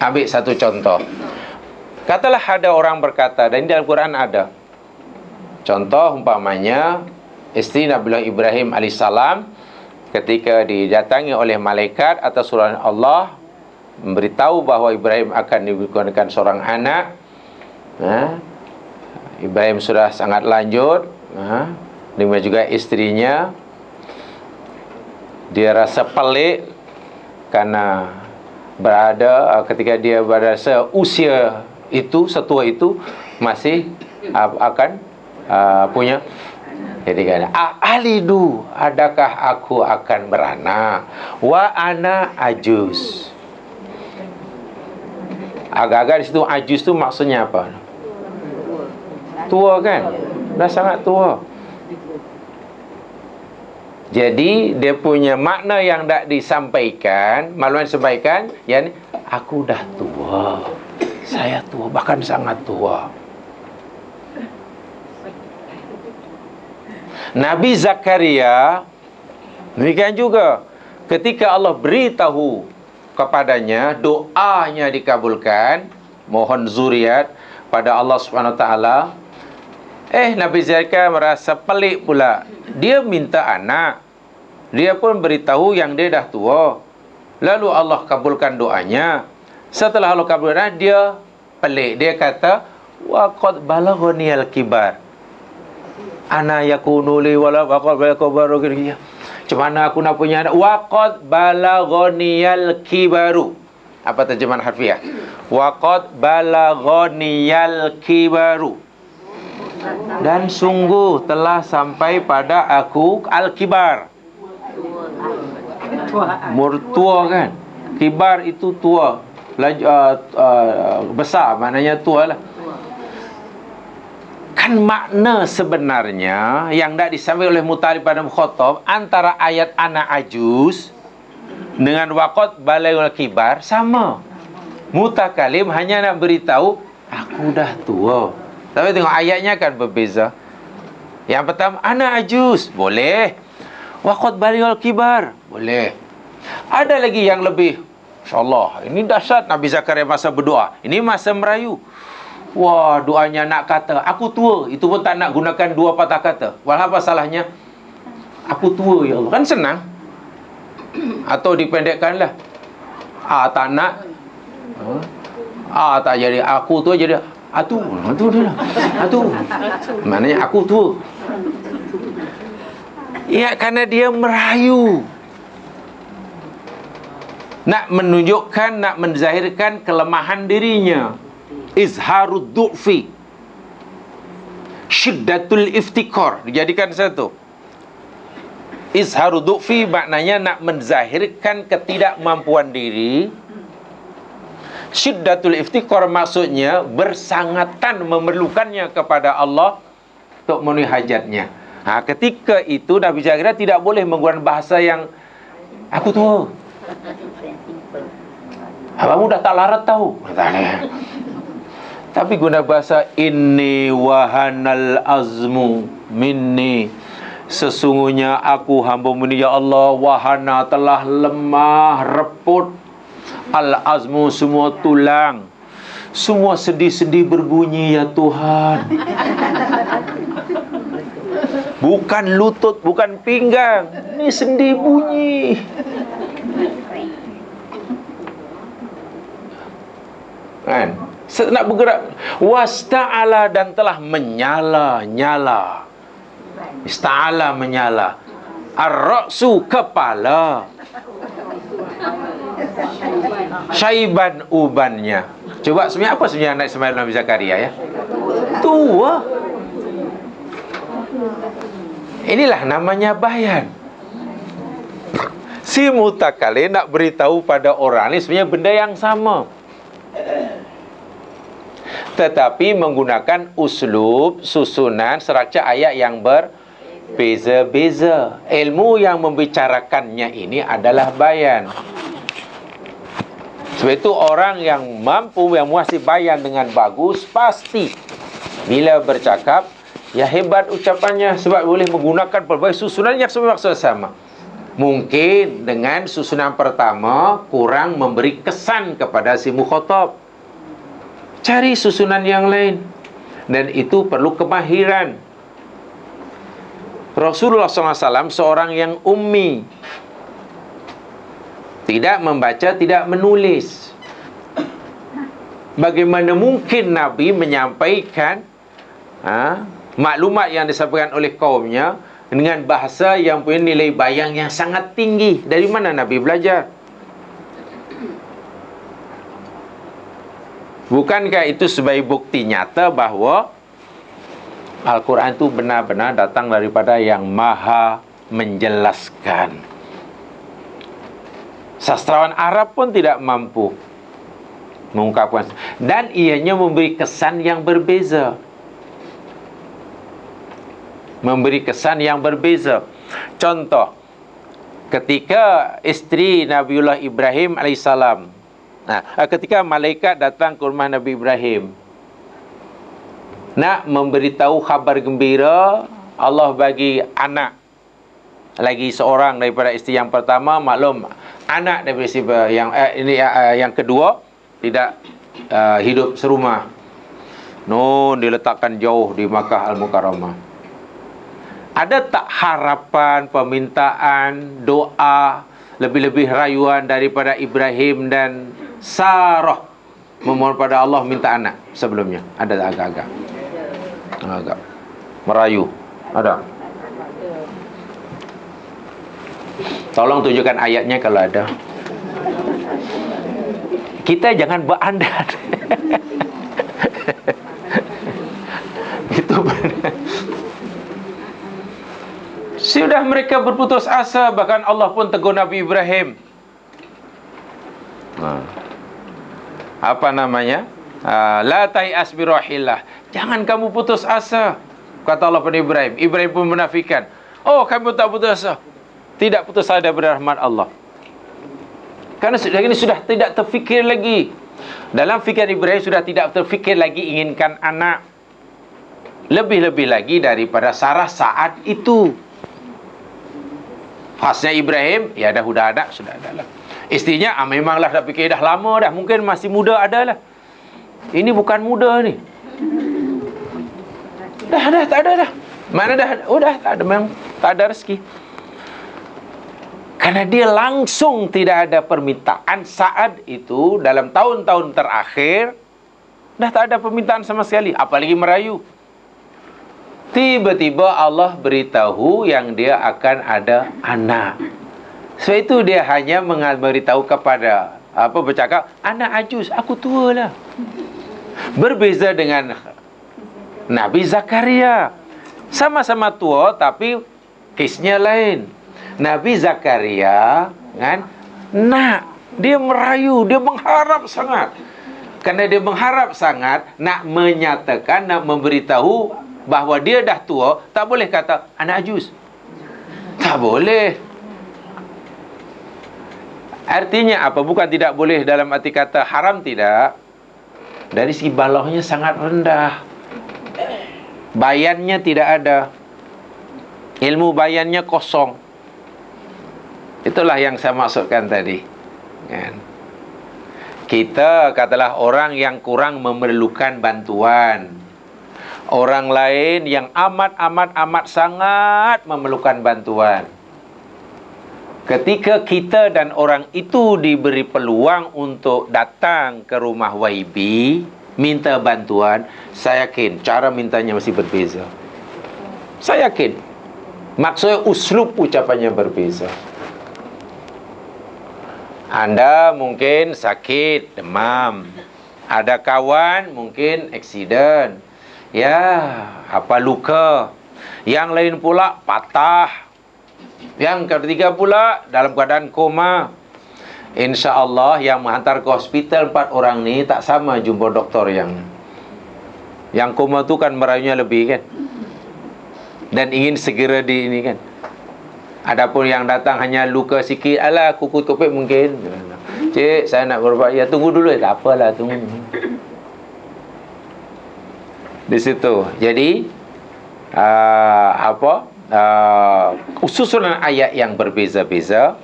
Ambil satu contoh. Katalah ada orang berkata, dan di dalam Quran ada. Contoh umpamanya, isteri Nabi Ibrahim alaihissalam ketika didatangi oleh malaikat atas surah Allah, memberitahu bahawa Ibrahim akan diberikan seorang anak. Ibrahim sudah sangat lanjut. Demikian juga istrinya. Dia rasa pelik karena ketika dia berada seusia itu, setua itu, masih akan punya. Jadi kan, alidu, adakah aku akan beranak? Wa ana ajuz. Agak-agak di situ ajuz itu maksudnya apa? Tua kan? Dah sangat tua. Jadi dia punya makna yang tak disampaikan, maklumat disampaikan, yakni aku dah tua. Saya tua, bahkan sangat tua. Nabi Zakaria demikian juga, ketika Allah beritahu kepadanya, doanya dikabulkan, mohon zuriat pada Allah Subhanahu Wa Taala. Nabi Zakaria merasa pelik pula. Dia minta anak. Dia pun beritahu yang dia dah tua. Lalu Allah kabulkan doanya. Setelah Allah kabulkan, dia pelik. Dia kata, wa qad balaghaniyal kibar. Ana yakunu li wala wa qad balaghaniyal. Macam mana aku nak punya anak? Wa qad balaghaniyal kibaru. Apa terjemahan harfiah? Wa qad balaghaniyal kibaru. Dan sungguh telah sampai pada aku al-kibar. Tua kan? Kibar itu tua. Besar, maknanya tua lah. Kan makna sebenarnya yang tak disampaikan oleh mutalib pada mukhatab antara ayat ana ajuz dengan waqad balaghul kibar sama. Mutakalim hanya nak beritahu aku dah tua. Tapi tengok ayatnya kan berbeza. Yang pertama, ana ajuz, boleh. Waqad balaghul kibar, boleh. Ada lagi yang lebih, insyaAllah, ini dahsyat Nabi Zakaria masa berdoa. Ini masa merayu. Wah, doanya nak kata aku tua, itu pun tak nak gunakan dua patah kata. Walau apa salahnya? Aku tua ya Allah. Kan senang. Atau dipendekkanlah. Tak nak. Tak jadi aku tua, jadi atu dia lah. Atu. Maknanya aku tua. Ya, karena dia merayu. Nak menunjukkan, nak menzahirkan kelemahan dirinya. Izharud du'fi, syiddatul iftikar, dijadikan satu. Izharud du'fi maknanya nak menzahirkan ketidakmampuan diri. Syiddatul iftikar maksudnya bersangatan memerlukannya kepada Allah untuk memenuhi hajatnya. Ketika itu Nabi Zakaria tidak boleh menggunakan bahasa yang aku tua. Abangmu dah tak larat tahu. Tapi guna bahasa inni wahanal azmu minni, sesungguhnya aku hamba-Mu ini ya Allah, wahana telah lemah reput, al azmu semua tulang, semua sendi-sendi berbunyi ya Tuhan. Bukan lutut, bukan pinggang, ini sendi bunyi. Kan? Nak bergerak. Wasta'ala, dan telah menyala-nyala. Ista'ala, menyala. Ar-ra'su, kepala. Syaiban, ubannya. Coba sebenarnya apa sebenarnya anak Ismail Nabi Zakaria ya? Tua. Inilah namanya bayan. Si mutakallim nak beritahu pada orang ni sebenarnya benda yang sama, tetapi menggunakan uslub, susunan, struktur ayat yang beza-beza. Ilmu yang membicarakannya ini adalah bayan. Sebab itu orang yang mampu, yang menguasai bayan dengan bagus, pasti bila bercakap, ya hebat ucapannya. Sebab boleh menggunakan pelbagai susunan yang semua maksud sama. Mungkin dengan susunan pertama kurang memberi kesan kepada si mukhatab. Cari susunan yang lain. Dan itu perlu kemahiran. Rasulullah SAW seorang yang ummi, tidak membaca, tidak menulis. Bagaimana mungkin Nabi menyampaikan maklumat yang disampaikan oleh kaumnya dengan bahasa yang punya nilai bayang yang sangat tinggi? Dari mana Nabi belajar? Bukankah itu sebagai bukti nyata bahawa Al-Quran itu benar-benar datang daripada yang maha menjelaskan? Sastrawan Arab pun tidak mampu mengungkapkan, dan ianya memberi kesan yang berbeza. Memberi kesan yang berbeza. Contoh, ketika isteri Nabiullah Ibrahim alaihissalam, ketika malaikat datang ke rumah Nabi Ibrahim nak memberitahu khabar gembira, Allah bagi anak lagi seorang daripada isteri yang pertama. Maklum, anak daripada isteri yang kedua tidak hidup serumah. Diletakkan jauh di Makkah Al-Mukarramah. Ada tak harapan, permintaan, doa, lebih-lebih rayuan daripada Ibrahim dan Sarah memohon pada Allah minta anak sebelumnya? Ada agak-agak merayu? Ada? Tolong tunjukkan ayatnya kalau ada. Kita jangan berandai. Itu benar. Sudah mereka berputus asa, bahkan Allah pun tegur Nabi Ibrahim. Apa namanya? La tai'as bi rahillah. Jangan kamu putus asa, kata Allah pada Ibrahim. Ibrahim pun menafikan. Oh, kamu tak putus asa. Tidak putus asa daripada rahmat Allah. Karena ini sudah tidak terfikir lagi. Dalam fikiran Ibrahim sudah tidak terfikir lagi inginkan anak. Lebih-lebih lagi daripada Sarah saat itu. Khasnya Ibrahim, ya dah sudah ada, sudah ada lah. Istrinya memanglah dah fikir dah lama dah, mungkin masih muda ada lah. Ini bukan muda ni. Dah tak ada dah. Mana dah? Tak ada, memang tak ada rezeki. Karena dia langsung tidak ada permintaan saat itu. Dalam tahun-tahun terakhir dah tak ada permintaan sama sekali, apalagi merayu. Tiba-tiba Allah beritahu yang dia akan ada anak. Sebab itu dia hanya memberitahu kepada bercakap, anak ajuz, aku tua lah. Berbeza dengan Nabi Zakaria, sama-sama tua tapi kesnya lain. Nabi Zakaria kan, dia merayu, dia mengharap sangat. Karena dia mengharap sangat nak menyatakan, nak memberitahu bahawa dia dah tua, tak boleh kata anak ajuz. Tak boleh. Artinya apa? Bukan tidak boleh dalam arti kata haram, tidak. Dari segi balahnya sangat rendah. Bayannya tidak ada. Ilmu bayannya kosong. Itulah yang saya maksudkan tadi. Kan? Kita katalah orang yang kurang memerlukan bantuan. Orang lain yang amat sangat memerlukan bantuan. Ketika kita dan orang itu diberi peluang untuk datang ke rumah YB, minta bantuan, saya yakin cara mintanya masih berbeza. Saya yakin. Maksudnya uslub ucapannya berbeza. Anda mungkin sakit, demam. Ada kawan mungkin aksiden. Luka. Yang lain pula patah. Yang ketiga pula dalam keadaan koma. InsyaAllah yang menghantar ke hospital 4 orang ni tak sama jumpa doktor yang koma tu kan merayunya lebih kan. dan ingin segera di ini kan. Adapun yang datang hanya luka sikit, alah kuku topik mungkin. Cik, saya nak berubat. Ya tunggu dulu. Tak apalah, tunggu. Di situ. Jadi susunan ayat yang berbeza-beza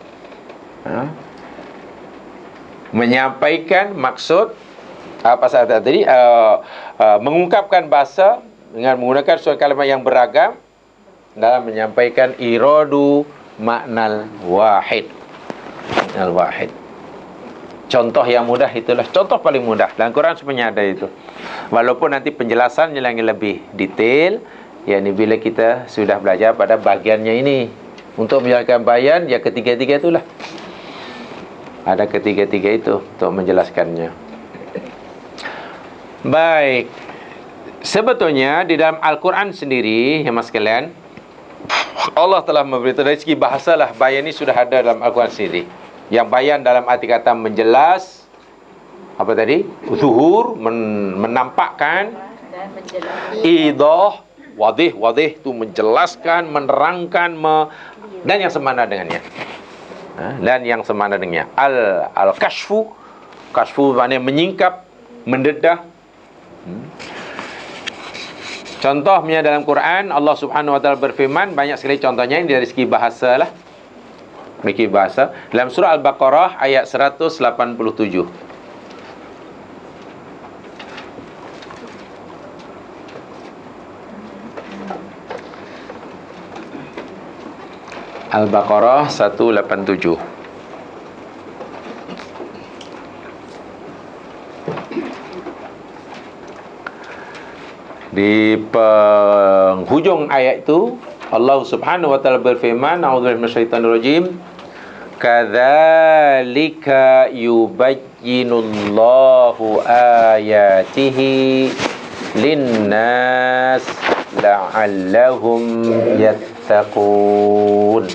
menyampaikan maksud pasal tadi, mengungkapkan bahasa dengan menggunakan suatu kalimat yang beragam dalam menyampaikan iradu maknal wahid. Al-wahid. Contoh yang mudah itulah. Contoh paling mudah. Dalam Quran sebenarnya ada itu. Walaupun nanti penjelasannya yang lebih detail, yakni bila kita sudah belajar pada bahagiannya ini. Untuk menjelaskan bayan, ya ketiga-tiga itulah. Ada ketiga-tiga itu untuk menjelaskannya. Baik. Sebetulnya di dalam Al-Quran sendiri, ya mas sekalian, Allah telah memberitahu dari segi bahasalah bayan ini sudah ada dalam Al-Quran sendiri. Yang bayan dalam arti kata menjelas, apa tadi? Zuhur, menampakkan, idah, wadih itu menjelaskan, menerangkan, dan yang semana dengannya. Dan yang semana dengannya. Al-kashfu, kashfu maknanya menyingkap, mendedah. Contohnya dalam Quran, Allah Subhanahu wa taala berfirman, banyak sekali contohnya yang dari segi bahasa lah. Segi bahasa. Dalam surah Al-Baqarah ayat 187. Al-Baqarah 187. Di penghujung ayat itu Allah Subhanahu wa taala berfirman, a'udzubillahi minasyaitonir rajim, kadzalika yubayyinullahu ayatihi linnas la'allahum yattaqun.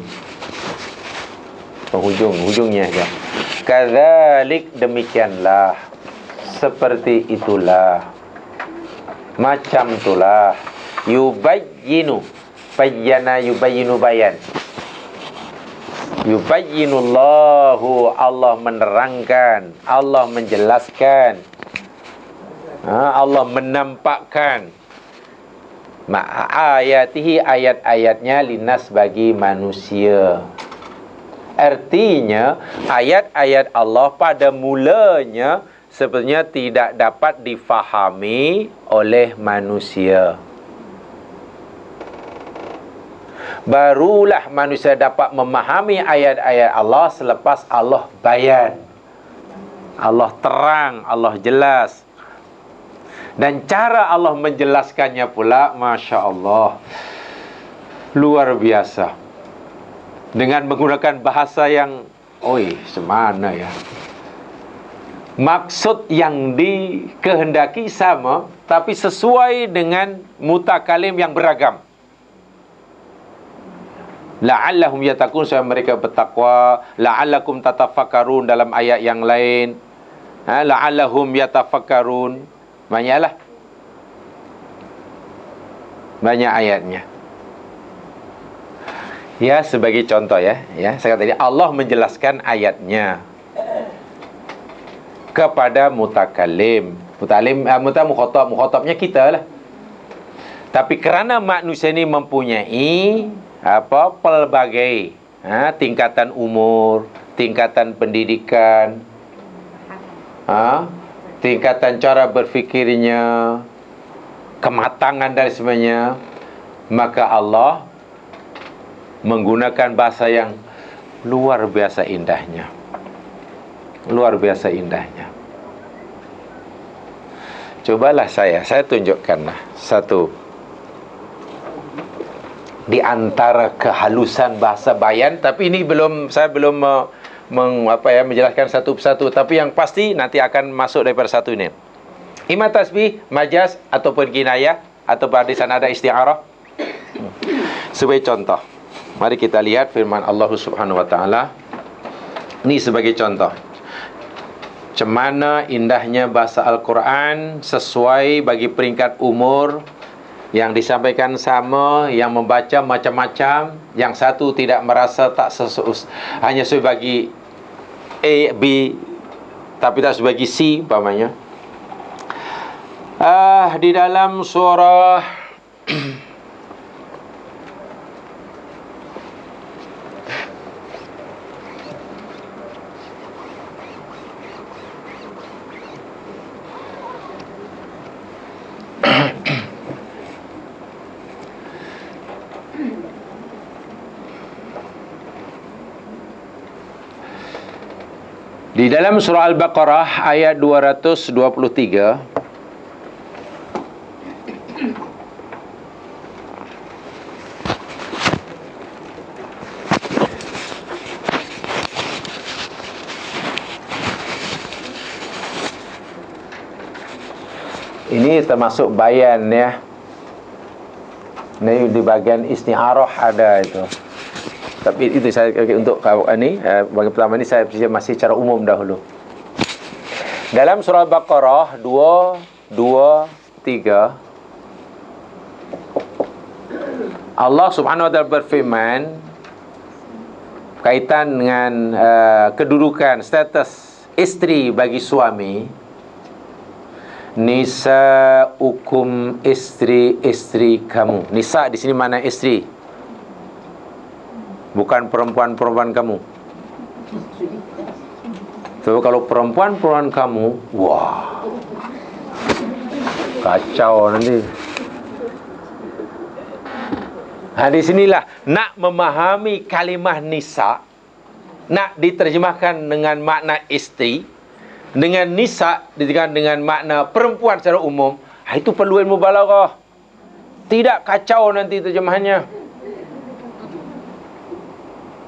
Hujungnya aja. Kadzalik, demikianlah, seperti itulah, macam itulah, yubayyinu, bayyana yubayyinu bayan, yubayyinullahu, Allah menerangkan, Allah menjelaskan, Allah menampakkan ayatihi, ayat-ayatnya, linas, bagi manusia. Artinya ayat-ayat Allah pada mulanya sebenarnya tidak dapat difahami oleh manusia. Barulah manusia dapat memahami ayat-ayat Allah selepas Allah bayan, Allah terang, Allah jelas. Dan cara Allah menjelaskannya pula, Masya Allah, luar biasa. Dengan menggunakan bahasa yang, semana ya, maksud yang dikehendaki sama, tapi sesuai dengan mutakalim yang beragam. La'allahum yattaqun, supaya mereka bertakwa. La'allakum tatafakkarun dalam ayat yang lain. La'allahum yatafakkarun. Banyaklah. Banyak ayatnya. Ya, sebagai contoh ya, saya kata tadi, Allah menjelaskan ayatnya kepada mutakalim. Mukhatabnya kita lah. Tapi kerana manusia ini mempunyai pelbagai tingkatan umur, tingkatan pendidikan, tingkatan cara berfikirnya, kematangan dan sebagainya, maka Allah menggunakan bahasa yang luar biasa indahnya. Luar biasa indahnya. Cobalah saya tunjukkanlah satu di antara kehalusan bahasa bayan, tapi ini saya belum menjelaskan satu persatu, tapi yang pasti nanti akan masuk daripada satu ini. Imam tasbih, majaz ataupun kinayah, atau di sana ada isti'arah. Sebagai contoh, mari kita lihat firman Allah Subhanahu wa taala. Ini sebagai contoh. Cemana indahnya bahasa Al-Quran sesuai bagi peringkat umur Yang disampaikan sama, yang membaca macam-macam, yang satu tidak merasa tak hanya sebagi A, B, tapi tak sebagi C umpamanya. Di dalam surah di dalam surah Al-Baqarah ayat 223, ini termasuk bayan ya. Ini di bagian isti'arah ada itu. Tapi itu saya untuk ini bagian pertama ini saya masih secara umum dahulu. Dalam surah Al-Baqarah 223, Allah Subhanahu wa taala berfirman kaitan dengan kedudukan status isteri bagi suami. Nisa'ukum, istri-istri kamu. Nisa di sini mana istri? Bukan perempuan-perempuan kamu. So, kalau perempuan-perempuan kamu, wah, kacau nanti. Di sinilah nak memahami kalimah nisa, nak diterjemahkan dengan makna istri, dengan nisa dengan makna perempuan secara umum, itu perlu ilmu balaghah. Tidak kacau nanti terjemahannya.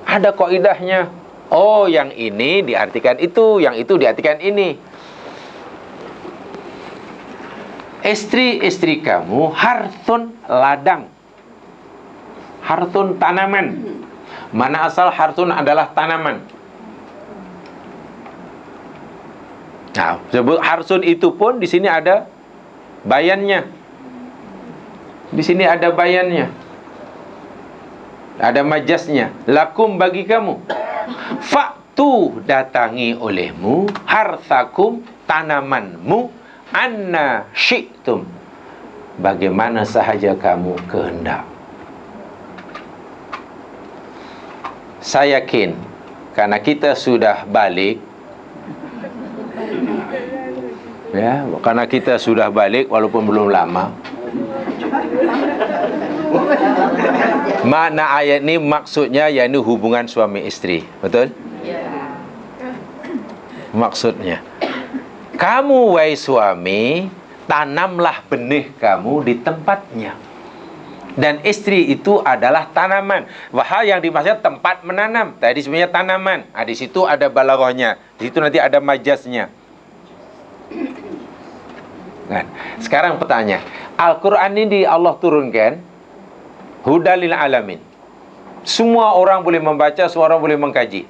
Ada kaidahnya. Oh, yang ini diartikan itu, yang itu diartikan ini. Istri-istri kamu harthun, ladang. Harthun, tanaman. Mana asal harthun adalah tanaman. Nah, sebut harsun itu pun di sini ada bayannya. Di sini ada bayannya. Ada majasnya. Lakum, bagi kamu. Faktu, datangi olehmu, harthakum, tanamanmu, anna syi'tum, bagaimana sahaja kamu kehendak. Saya yakin karena kita sudah balik, ya, karena kita sudah balik walaupun belum lama. Makna ayat ini maksudnya yakni hubungan suami istri, betul? Maksudnya, kamu wahai suami, tanamlah benih kamu di tempatnya. Dan istri itu adalah tanaman. Wahal yang dimaksud tempat menanam. Tadi sebenarnya tanaman. Di situ ada balaghahnya. Di situ nanti ada majaznya. Kan? Sekarang pertanyaan, Al-Quran ini Allah turunkan hudalil alamin. Semua orang boleh membaca, semua orang boleh mengkaji.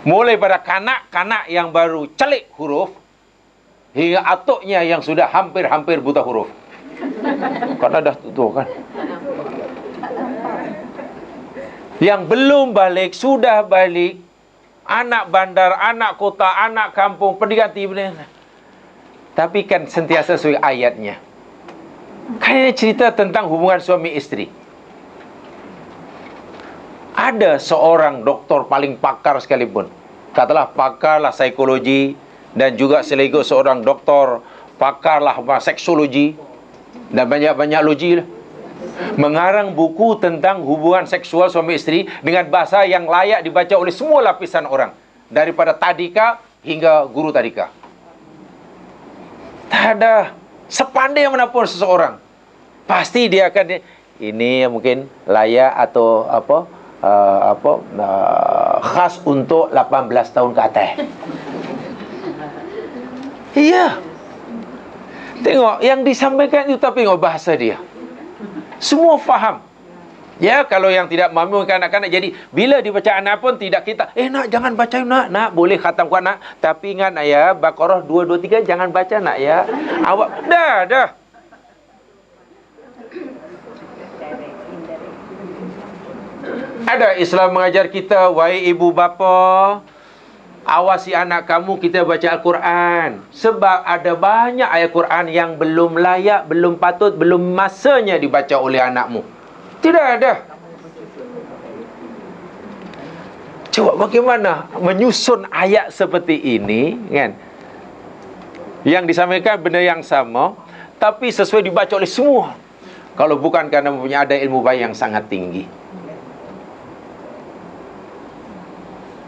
Mulai pada kanak-kanak yang baru celik huruf, hingga atuknya yang sudah hampir-hampir buta huruf. Karena dah tutup kan. Yang belum balik, sudah balik. Anak bandar, anak kota, anak kampung, pendidikan tinggi. Tapi kan sentiasa sesuai ayatnya. Kan ini cerita tentang hubungan suami istri. Ada seorang doktor paling pakar sekalipun, katalah pakarlah psikologi, dan juga sekaligus seorang doktor pakarlah seksologi, dan banyak-banyak logi lah, mengarang buku tentang hubungan seksual suami istri dengan bahasa yang layak dibaca oleh semua lapisan orang, daripada tadika hingga guru tadika. Tak ada, sepandai manapun seseorang, pasti dia akan ini mungkin layak atau khas untuk 18 tahun ke atas. Iya. Tengok yang disampaikan itu, tapi tengok bahasa dia. Semua faham. Ya, kalau yang tidak mampu kanak-kanak, jadi bila dibaca anak pun tidak kita, nak jangan baca nak boleh khatam kuat nak, tapi ingat nak ya, Baqarah 223 jangan baca nak ya. Awak dah. Ada Islam mengajar kita, wahai ibu bapa, awasi anak kamu kita baca Al-Quran. Sebab ada banyak ayat Quran yang belum layak, belum patut, belum masanya dibaca oleh anakmu. Tidak ada. Coba bagaimana menyusun ayat seperti ini, kan? Yang disampaikan benda yang sama, tapi sesuai dibaca oleh semua. Kalau bukan kerana mempunyai ada ilmu bayi yang sangat tinggi,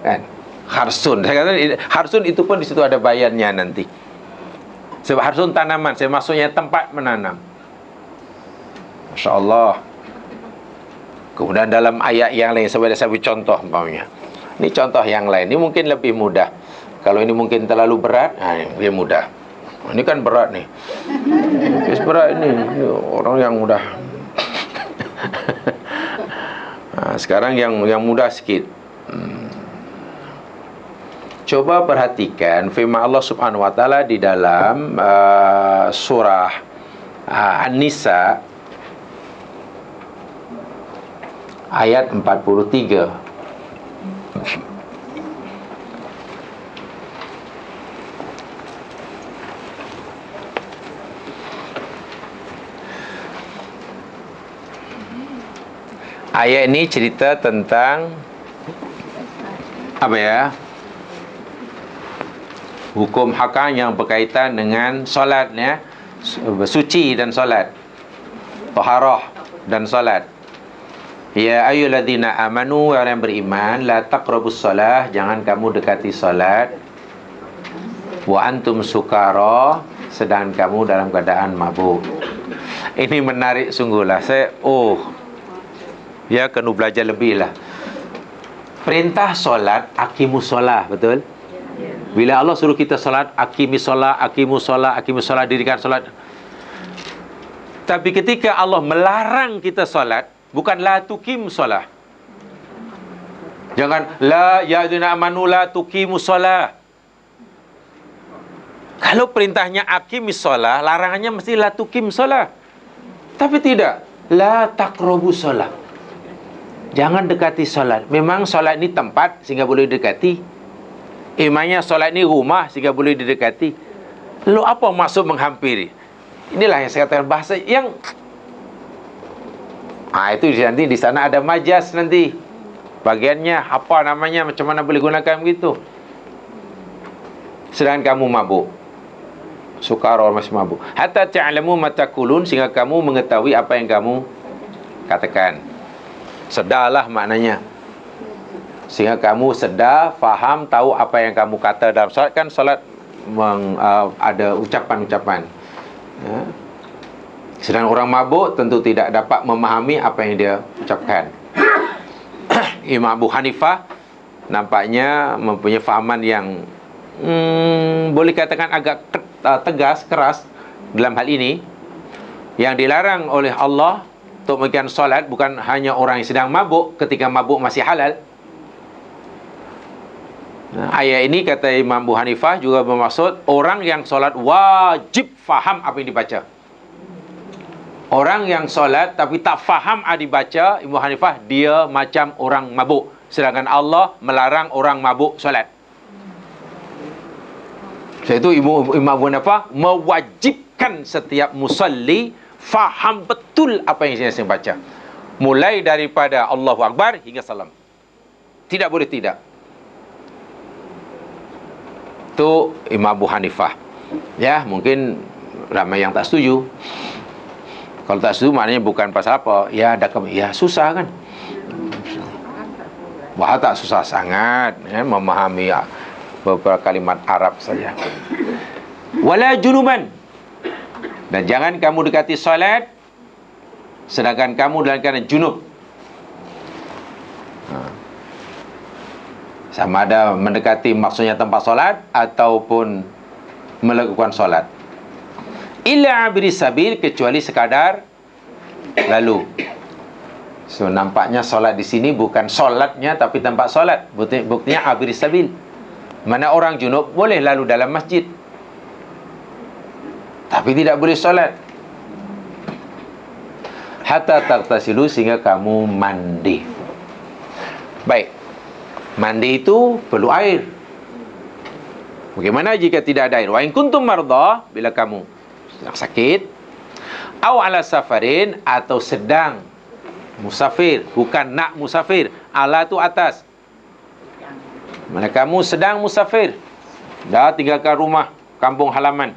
kan? Harsun, saya kata harsun itu pun di situ ada bayannya nanti. Sebab harsun tanaman, saya maksudnya tempat menanam. Masya Allah. Kemudian dalam ayat yang lain, saya beri contoh umpamanya. Ini contoh yang lain, ini mungkin lebih mudah. Kalau ini mungkin terlalu berat, ini mudah. Ini kan berat nih. Berat ini orang yang mudah. Nah, sekarang yang mudah sikit. Coba perhatikan firman Allah Subhanahu wa taala di dalam surah An-Nisa ayat 43. Ayat ini cerita tentang apa ya? Hukum hakam yang berkaitan dengan solat, ya. Suci dan solat, taharah dan solat. Ya ayyuhalladzina amanu, orang yang beriman, la taqrabus shalah, jangan kamu dekati solat, wa antum sukara, sedang kamu dalam keadaan mabuk. Ini menarik sungguhlah. Ya, kena belajar lebih lah. Perintah solat, aqimus solah, betul? Bila Allah suruh kita solat, aqimus solah, aqimus solah, aqimus solah, dirikan solat. Tapi ketika Allah melarang kita solat, bukan la tuqim solah. Jangan la ya ayyuhallazina amanu la tuqimus solah. Kalau perintahnya aqimis solah, larangannya mesti la tuqim solah. Tapi tidak, la taqrabus solah. Jangan dekati solat. Memang solat ni tempat sehingga boleh dekati. Emangnya solat ni rumah sehingga boleh didekati. Lalu apa maksud menghampiri? Inilah yang saya katakan bahasa yang itu nanti di sana ada majas nanti. Bagiannya apa namanya, macam mana boleh gunakan begitu. Sedangkan kamu mabuk. Sukara, masih mabuk. Hatta ta'lamu ma taqulun, sehingga kamu mengetahui apa yang kamu katakan. Sedarlah maknanya. Sehingga kamu sedar, faham, tahu apa yang kamu kata dalam solat. Kan solat ada ucapan-ucapan, ya. Sedang orang mabuk tentu tidak dapat memahami apa yang dia ucapkan. Imam Abu Hanifah nampaknya mempunyai fahaman yang boleh katakan agak tegas, keras dalam hal ini. Yang dilarang oleh Allah untuk melakukan solat bukan hanya orang yang sedang mabuk, ketika mabuk masih halal. Ayat ini kata Imam Abu Hanifah juga bermaksud orang yang solat wajib faham apa yang dibaca. Orang yang solat tapi tak faham apa dibaca, Imam Hanifah, dia macam orang mabuk. Sedangkan Allah melarang orang mabuk solat. Sebab itu Imam Abu Hanifah mewajibkan setiap musalli faham betul apa yang saya baca, mulai daripada Allahu Akbar hingga salam. Tidak boleh tidak. Itu Imam Abu Hanifah. Ya, mungkin ramai yang tak setuju. Kalau tak setuju maknanya bukan pasal apa. Ya, susah kan. Wah, tak susah sangat, ya, memahami beberapa kalimat Arab saja. Wala junuban, dan jangan kamu dekati salat sedangkan kamu dalam keadaan junub. Sama ada mendekati maksudnya tempat solat ataupun melakukan solat. Illa abri sabil, kecuali sekadar lalu. So nampaknya solat di sini bukan solatnya tapi tempat solat. Buktinya abri sabil. Mana orang junub boleh lalu dalam masjid, tapi tidak boleh solat. Hatta tagtasilu, sehingga kamu mandi. Baik. Mandi itu perlu air. Bagaimana jika tidak ada air? Wa in kuntum marda, bila kamu sedang sakit, au ala safarin, atau sedang musafir, bukan nak musafir. Ala itu atas. Mana kamu sedang musafir, dah tinggalkan rumah, kampung halaman.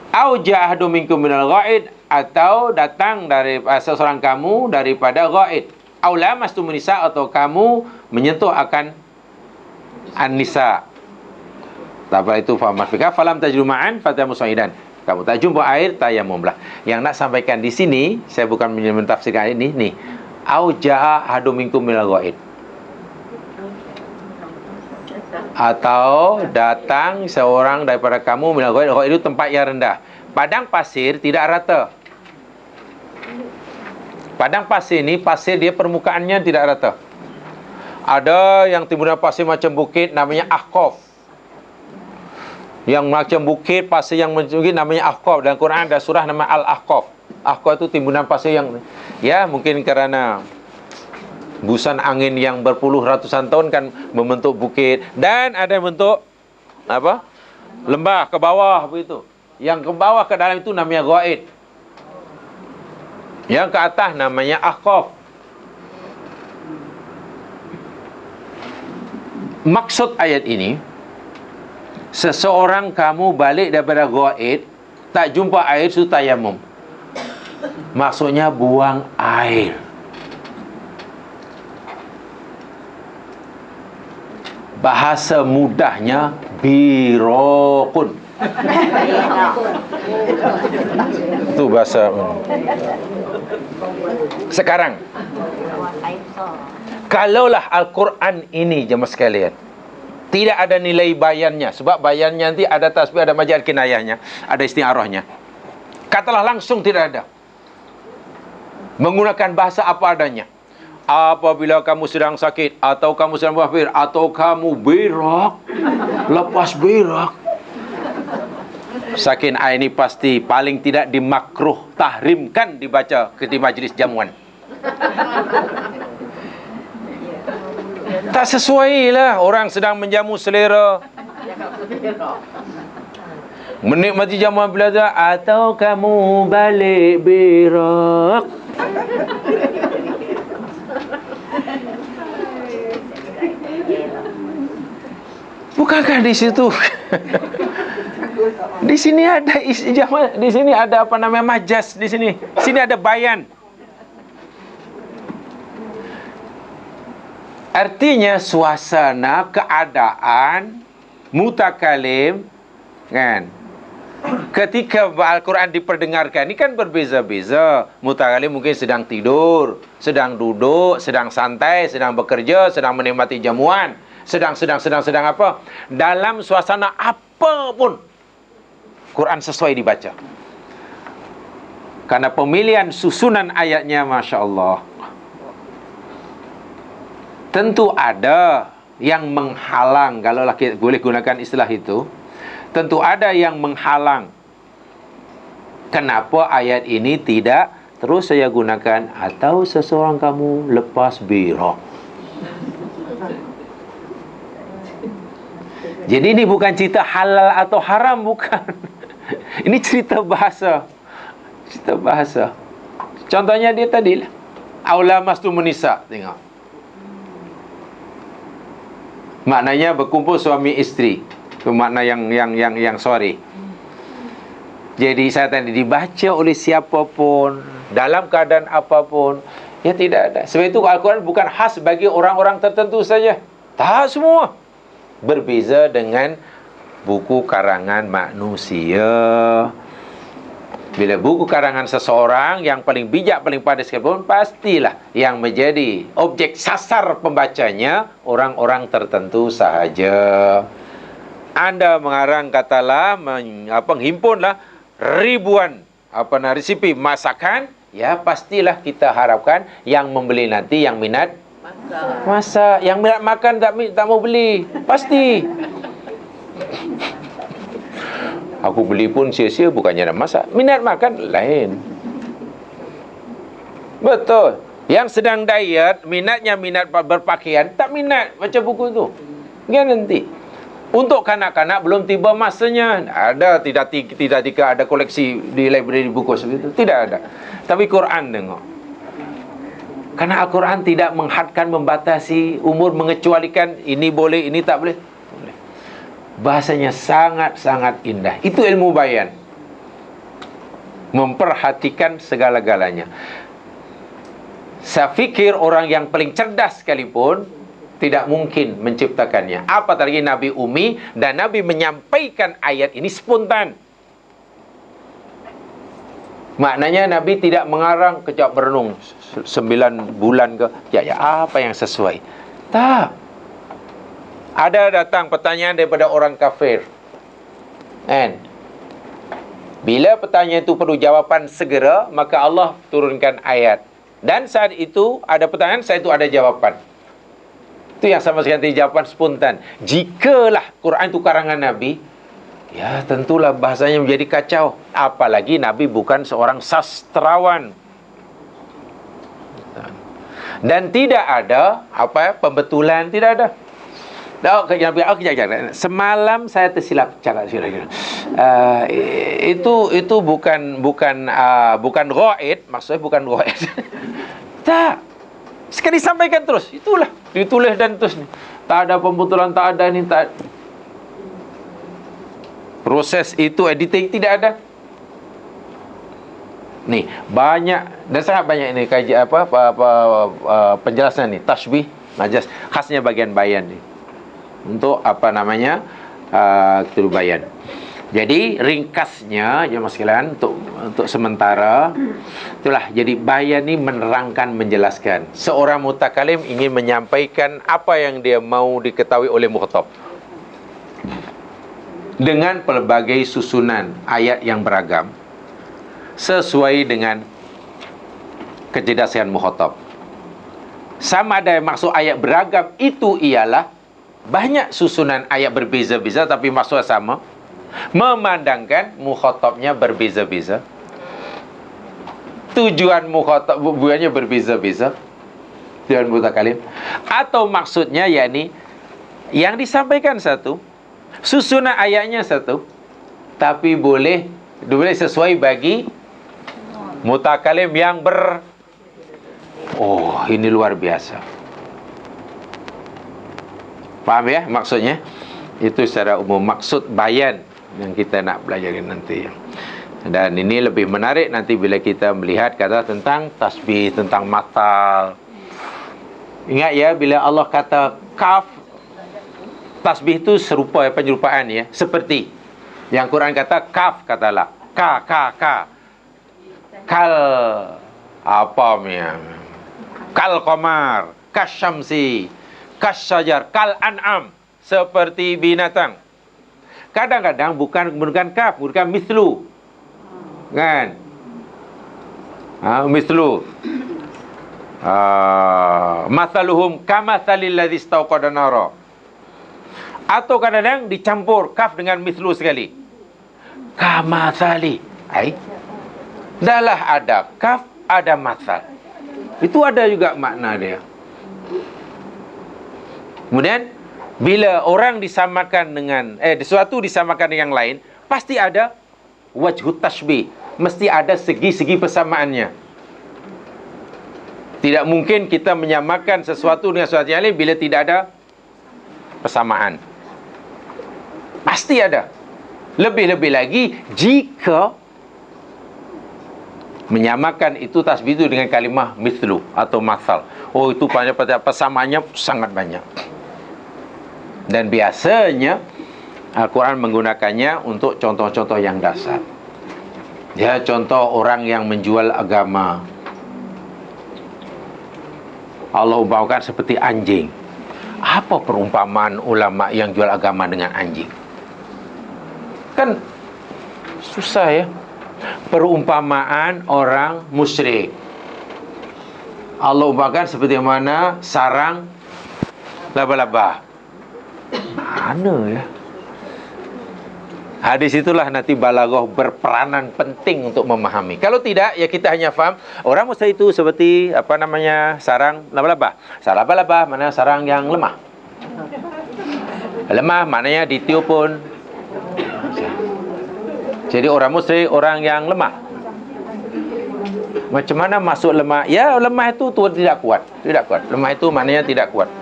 Au ja'ahdu minkum minal ghaid, atau datang dari seseorang kamu daripada ghaid. Au lamastumun nisa, atau kamu menyentuh akan an-nisa. Apa itu famafika falam tajru ma'an fatayammum sa'idan. Kamu tak jumpa air, tayamumlah. Yang nak sampaikan di sini, saya bukan mentafsirkan ini nih. Au ja'a ahadum minkum minal ghaid, atau datang seorang daripada kamu minal ghaid. Ghaid itu tempat yang rendah. Padang pasir tidak rata. Padang pasir ni, pasir dia permukaannya tidak rata. Ada yang timbunan pasir macam bukit, namanya ahqaf. Yang macam bukit, pasir yang macam bukit namanya ahqaf. Dalam Quran ada surah nama Al-Ahqaf. Ahqaf itu timbunan pasir yang, ya mungkin kerana busan angin yang berpuluh ratusan tahun kan membentuk bukit. Dan ada bentuk apa? Lembah ke bawah begitu. Yang ke bawah ke dalam itu namanya ghaid. Yang ke atas namanya ahqaf. Maksud ayat ini, seseorang kamu balik daripada ghaid, tak jumpa air, suruh tayamum. Maksudnya buang air. Bahasa mudahnya biraqun. Itu bahasa. Sekarang, kalaulah Al-Quran ini jemaah sekalian tidak ada nilai bayannya, sebab bayannya nanti ada tasbih, ada majaz kinayahnya, ada isti'arahnya. Katalah langsung tidak ada. Menggunakan bahasa apa adanya. Apabila kamu sedang sakit, atau kamu sedang musafir, atau kamu berak, lepas berak, sakin ayat ini pasti paling tidak dimakruh tahrimkan dibaca ketika majlis jamuan. Tak sesuai lah. Orang sedang menjamu selera, menikmati jamuan belajar, atau kamu balik berak. Bukankah di situ di sini ada di sini ada apa namanya majaz, di sini ada bayan. Artinya suasana, keadaan, mutakalim, kan? Ketika Al-Quran diperdengarkan, ini kan berbeza-beza. Mutakalim mungkin sedang tidur, sedang duduk, sedang santai, sedang bekerja, sedang menikmati jamuan, sedang apa? Dalam suasana apapun, Quran sesuai dibaca. Karena pemilihan susunan ayatnya, Masya Allah. Tentu ada yang menghalang, kalau boleh gunakan istilah itu. Tentu ada yang menghalang. Kenapa ayat ini tidak terus saya gunakan, atau seseorang kamu lepas berak. Jadi ini bukan cerita halal atau haram, bukan. Ini cerita bahasa. Cerita bahasa. Contohnya dia tadi lah. Aula mastumun nisa, tengok. Maknanya berkumpul suami isteri. Itu makna yang sorry. Jadi saya tadi dibaca oleh siapapun, dalam keadaan apapun, ya tidak ada. Sebab itu Al-Quran bukan khas bagi orang-orang tertentu saja. Tak semua. Berbeza dengan buku karangan manusia. Bila buku karangan seseorang yang paling bijak, paling pandai sekalipun, pastilah yang menjadi objek sasar pembacanya orang-orang tertentu sahaja. Anda mengarang, katalah, menghimpunlah ribuan resipi masakan, ya pastilah kita harapkan yang membeli nanti yang minat masak, yang minat makan tak mau beli, pasti. Aku beli pun sia-sia, bukannya nak masak. Minat makan lain. Betul. Yang sedang diet, minatnya minat berpakaian, tak minat baca buku tu. Kan nanti. Untuk kanak-kanak belum tiba masanya. Ada tidak ada koleksi di library buku seperti itu. Tidak ada. Tapi Quran tengok. Karena Al-Quran tidak menghadkan, membatasi umur, mengecualikan ini boleh, ini tak boleh. Boleh. Bahasanya sangat-sangat indah. Itu ilmu bayan. Memperhatikan segala-galanya. Saya fikir orang yang paling cerdas sekalipun tidak mungkin menciptakannya. Apatah lagi Nabi Umi, dan Nabi menyampaikan ayat ini spontan. Maknanya Nabi tidak mengarang kejap merenung 9 bulan ke. Ya, apa yang sesuai? Tak. Ada datang pertanyaan daripada orang kafir. Kan? Bila pertanyaan itu perlu jawapan segera, maka Allah turunkan ayat. Dan saat itu ada pertanyaan, saat itu ada jawapan. Itu yang sama sekali jawapan spontan. Jikalah Quran itu karangan Nabi, ya tentulah bahasanya menjadi kacau. Apalagi Nabi bukan seorang sastrawan. Dan tidak ada pembetulan, tidak ada. Semalam saya tersilap cakap itu bukan ghaid, maksudnya bukan ghaid. Tak. Sekali sampaikan terus. Itulah ditulis dan terus. Tak ada pembetulan, tak ada ni, tak. Proses itu editing tidak ada. Nih, banyak dan sangat banyak ini kajian penjelasan ni, tasbih, majaz, khasnya bagian bayan ni. Untuk bayan. Jadi ringkasnya ya Mas sekalian, untuk sementara itulah, jadi bayan ni menerangkan, menjelaskan. Seorang mutakalim ingin menyampaikan apa yang dia mau diketahui oleh mukhatab dengan pelbagai susunan ayat yang beragam sesuai dengan kecerdasan mukhatab. Sama ada maksud ayat beragam itu ialah banyak susunan ayat berbeza-beza tapi maksudnya sama, memandangkan mukhatabnya berbeza-beza, tujuan mukhatab bukannya berbeza-beza, tujuan mutakalim, atau maksudnya yakni yang disampaikan satu, susunan ayatnya satu, tapi boleh sesuai bagi mutakalim yang ini luar biasa. Faham ya maksudnya? Itu secara umum maksud bayan yang kita nak pelajari nanti. Dan ini lebih menarik nanti bila kita melihat kata tentang tasbih, tentang matal. Ingat ya, bila Allah kata kaf, tasbih itu serupa, penyerupaan ya, seperti yang Quran kata kaf, katalah ka kal kal qamar, kasyamsi, kasyajar, kal an'am, seperti binatang. Kadang-kadang bukan menggunakan kaf, menggunakan mislu. Kan? Mislu. Mathaluhum kamathalil ladzi istauqada nara. Atau kadang-kadang dicampur kaf dengan mislu sekali. Kamathali. Dahlah ada kaf, ada mathal. Itu ada juga makna dia. Kemudian bila orang disamakan dengan sesuatu disamakan dengan yang lain, pasti ada wajhut tashbih, mesti ada segi-segi persamaannya. Tidak mungkin kita menyamakan sesuatu dengan sesuatu yang lain bila tidak ada persamaan. Pasti ada. Lebih-lebih lagi jika menyamakan itu tasbih itu dengan kalimah mithlu atau mathal. Itu banyak persamaannya sangat banyak. Dan biasanya Al-Quran menggunakannya untuk contoh-contoh yang dasar. Ya, contoh orang yang menjual agama, Allah umpamakan seperti anjing. Apa perumpamaan ulama yang jual agama dengan anjing? Kan susah ya. Perumpamaan orang musyrik, Allah umpamakan seperti mana sarang laba-laba. Mana ya? Di situlah nanti balaghah berperanan penting untuk memahami. Kalau tidak, ya kita hanya faham orang Muslim itu seperti sarang laba-laba. Sarang laba-laba mana sarang yang lemah. Lemah maknanya ditiup pun. Jadi orang Muslim orang yang lemah. Macam mana masuk lemah? Ya, lemah itu tidak kuat. Tidak kuat. Lemah itu maknanya tidak kuat.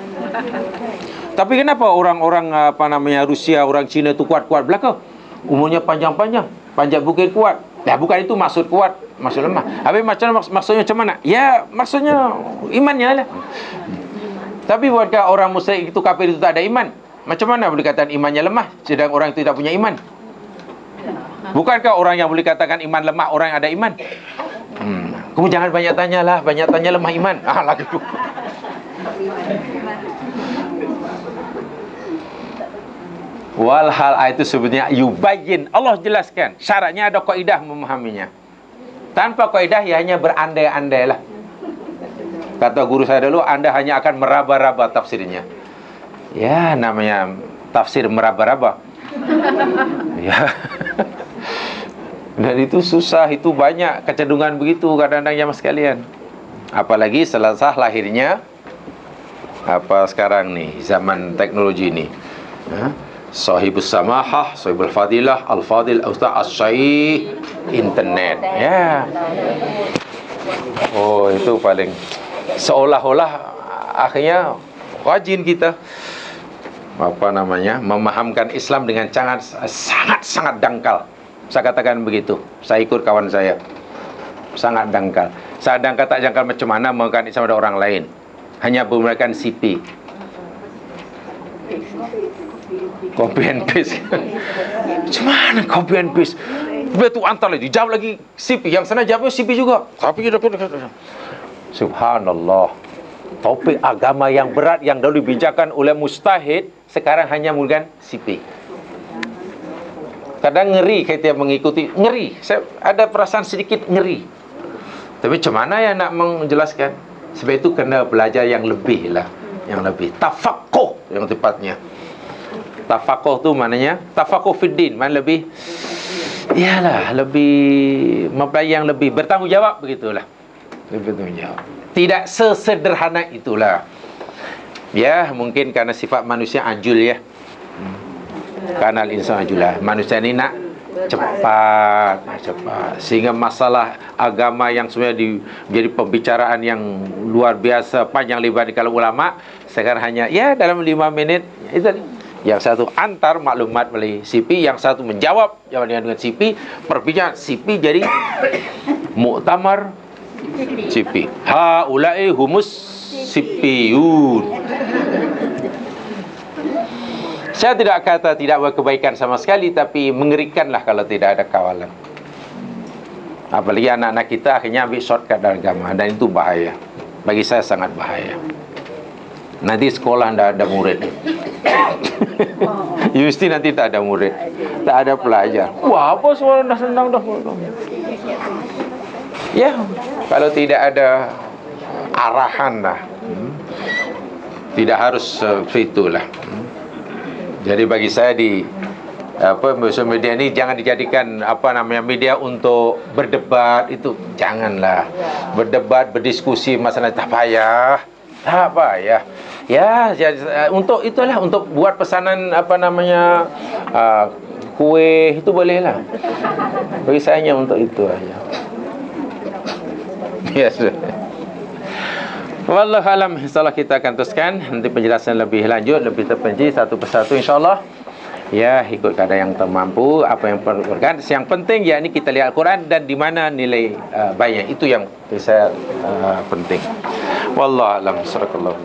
Tapi kenapa orang-orang Rusia, orang Cina itu kuat-kuat belaka? Umurnya panjang-panjang, panjat bukit kuat. Ya, bukan itu maksud kuat, maksud lemah. Habis maksudnya macam mana? Ya, maksudnya imannya lah. Tapi bukankah orang musyrik itu, kafir itu tak ada iman? Macam mana boleh katakan imannya lemah sedang orang itu tidak punya iman? Bukankah orang yang boleh katakan iman lemah orang yang ada iman? Kamu jangan banyak tanya lah, banyak tanya lemah iman. Lagu. Walhal itu sebenarnya yubayyin, Allah jelaskan. Syaratnya ada kaidah memahaminya. Tanpa kaidah ya hanya berandai-andai lah. Kata guru saya dulu, Anda hanya akan meraba-raba tafsirnya. Ya, namanya tafsir meraba-raba. Ya. Dan itu susah, itu banyak kecenderungan begitu kadang-kadang jamaah sekalian. Apalagi setelah lahirnya sekarang nih, zaman teknologi ini. Sahibus samahah, sahibul fadilah, al-fadil, ustaz, as-syaih, internet. Ya. Itu paling seolah-olah akhirnya rajin kita memahamkan Islam dengan sangat dangkal. Saya katakan begitu. Saya ikut kawan saya. Sangat dangkal. Saya dangkal tak jangkal macam mana memahamkan Islam ada orang lain. Hanya menggunakan CP. Copy and paste. Macam mana copy and paste? Betul antar lagi, jawab lagi CP. Yang sana jawabnya CP juga. Tapi subhanallah. Topik agama yang berat yang dahulu dibincangkan oleh mustahid sekarang hanya menggunakan CP. Kadang ngeri kita mengikuti, ngeri. Saya ada perasaan sedikit ngeri. Tapi macam mana ya nak menjelaskan? Sebab itu kena belajar yang lebih lah, yang lebih tafaqquh yang tepatnya. Tafaqquh tu maknanya tafaqquh fiddin, maknanya lebih lebih mempelajari yang lebih bertanggungjawab begitulah. Lebih bertanggungjawab. Tidak sesederhana itulah. Ya, mungkin karena sifat manusia ajul ya. Karena insan ajulah. Manusia ini nak cepat. Sehingga masalah agama yang sebenarnya menjadi pembicaraan yang luar biasa panjang lebar di kalangan ulama, sekarang hanya dalam 5 minit itu. Yang satu antar maklumat melalui CP, yang satu menjawab dengan CP, perbincangan CP jadi muktamar CP. Haula'i humus CPyun. Saya tidak kata tidak berkebaikan sama sekali, tapi mengerikanlah kalau tidak ada kawalan. Apalagi anak-anak kita akhirnya ambil shortcut dalam agama, dan itu bahaya. Bagi saya sangat bahaya. Nanti sekolah tidak ada murid. Universiti nanti tak ada murid, tak ada pelajar. Wah, apa semua dah senang dah. Ya, kalau tidak ada arahan lah, tidak harus itulah. Jadi bagi saya sosial media ini jangan dijadikan media untuk berdebat, itu janganlah. Berdebat, berdiskusi masalah tak payah. Ya, untuk itulah, untuk buat pesanan kuih itu bolehlah. Bagi saya hanya untuk itu aja. Ya sudah. Wallahu alam. Insyaallah kita akan teruskan nanti penjelasan lebih lanjut, lebih terperinci satu persatu insyaallah. Ya, ikut keadaan yang termampu, apa yang perlu dilakukan. Yang penting yakni kita lihat Al-Quran dan di mana nilai baiknya. Itu yang saya penting. Wallahu alam. Subhanallah.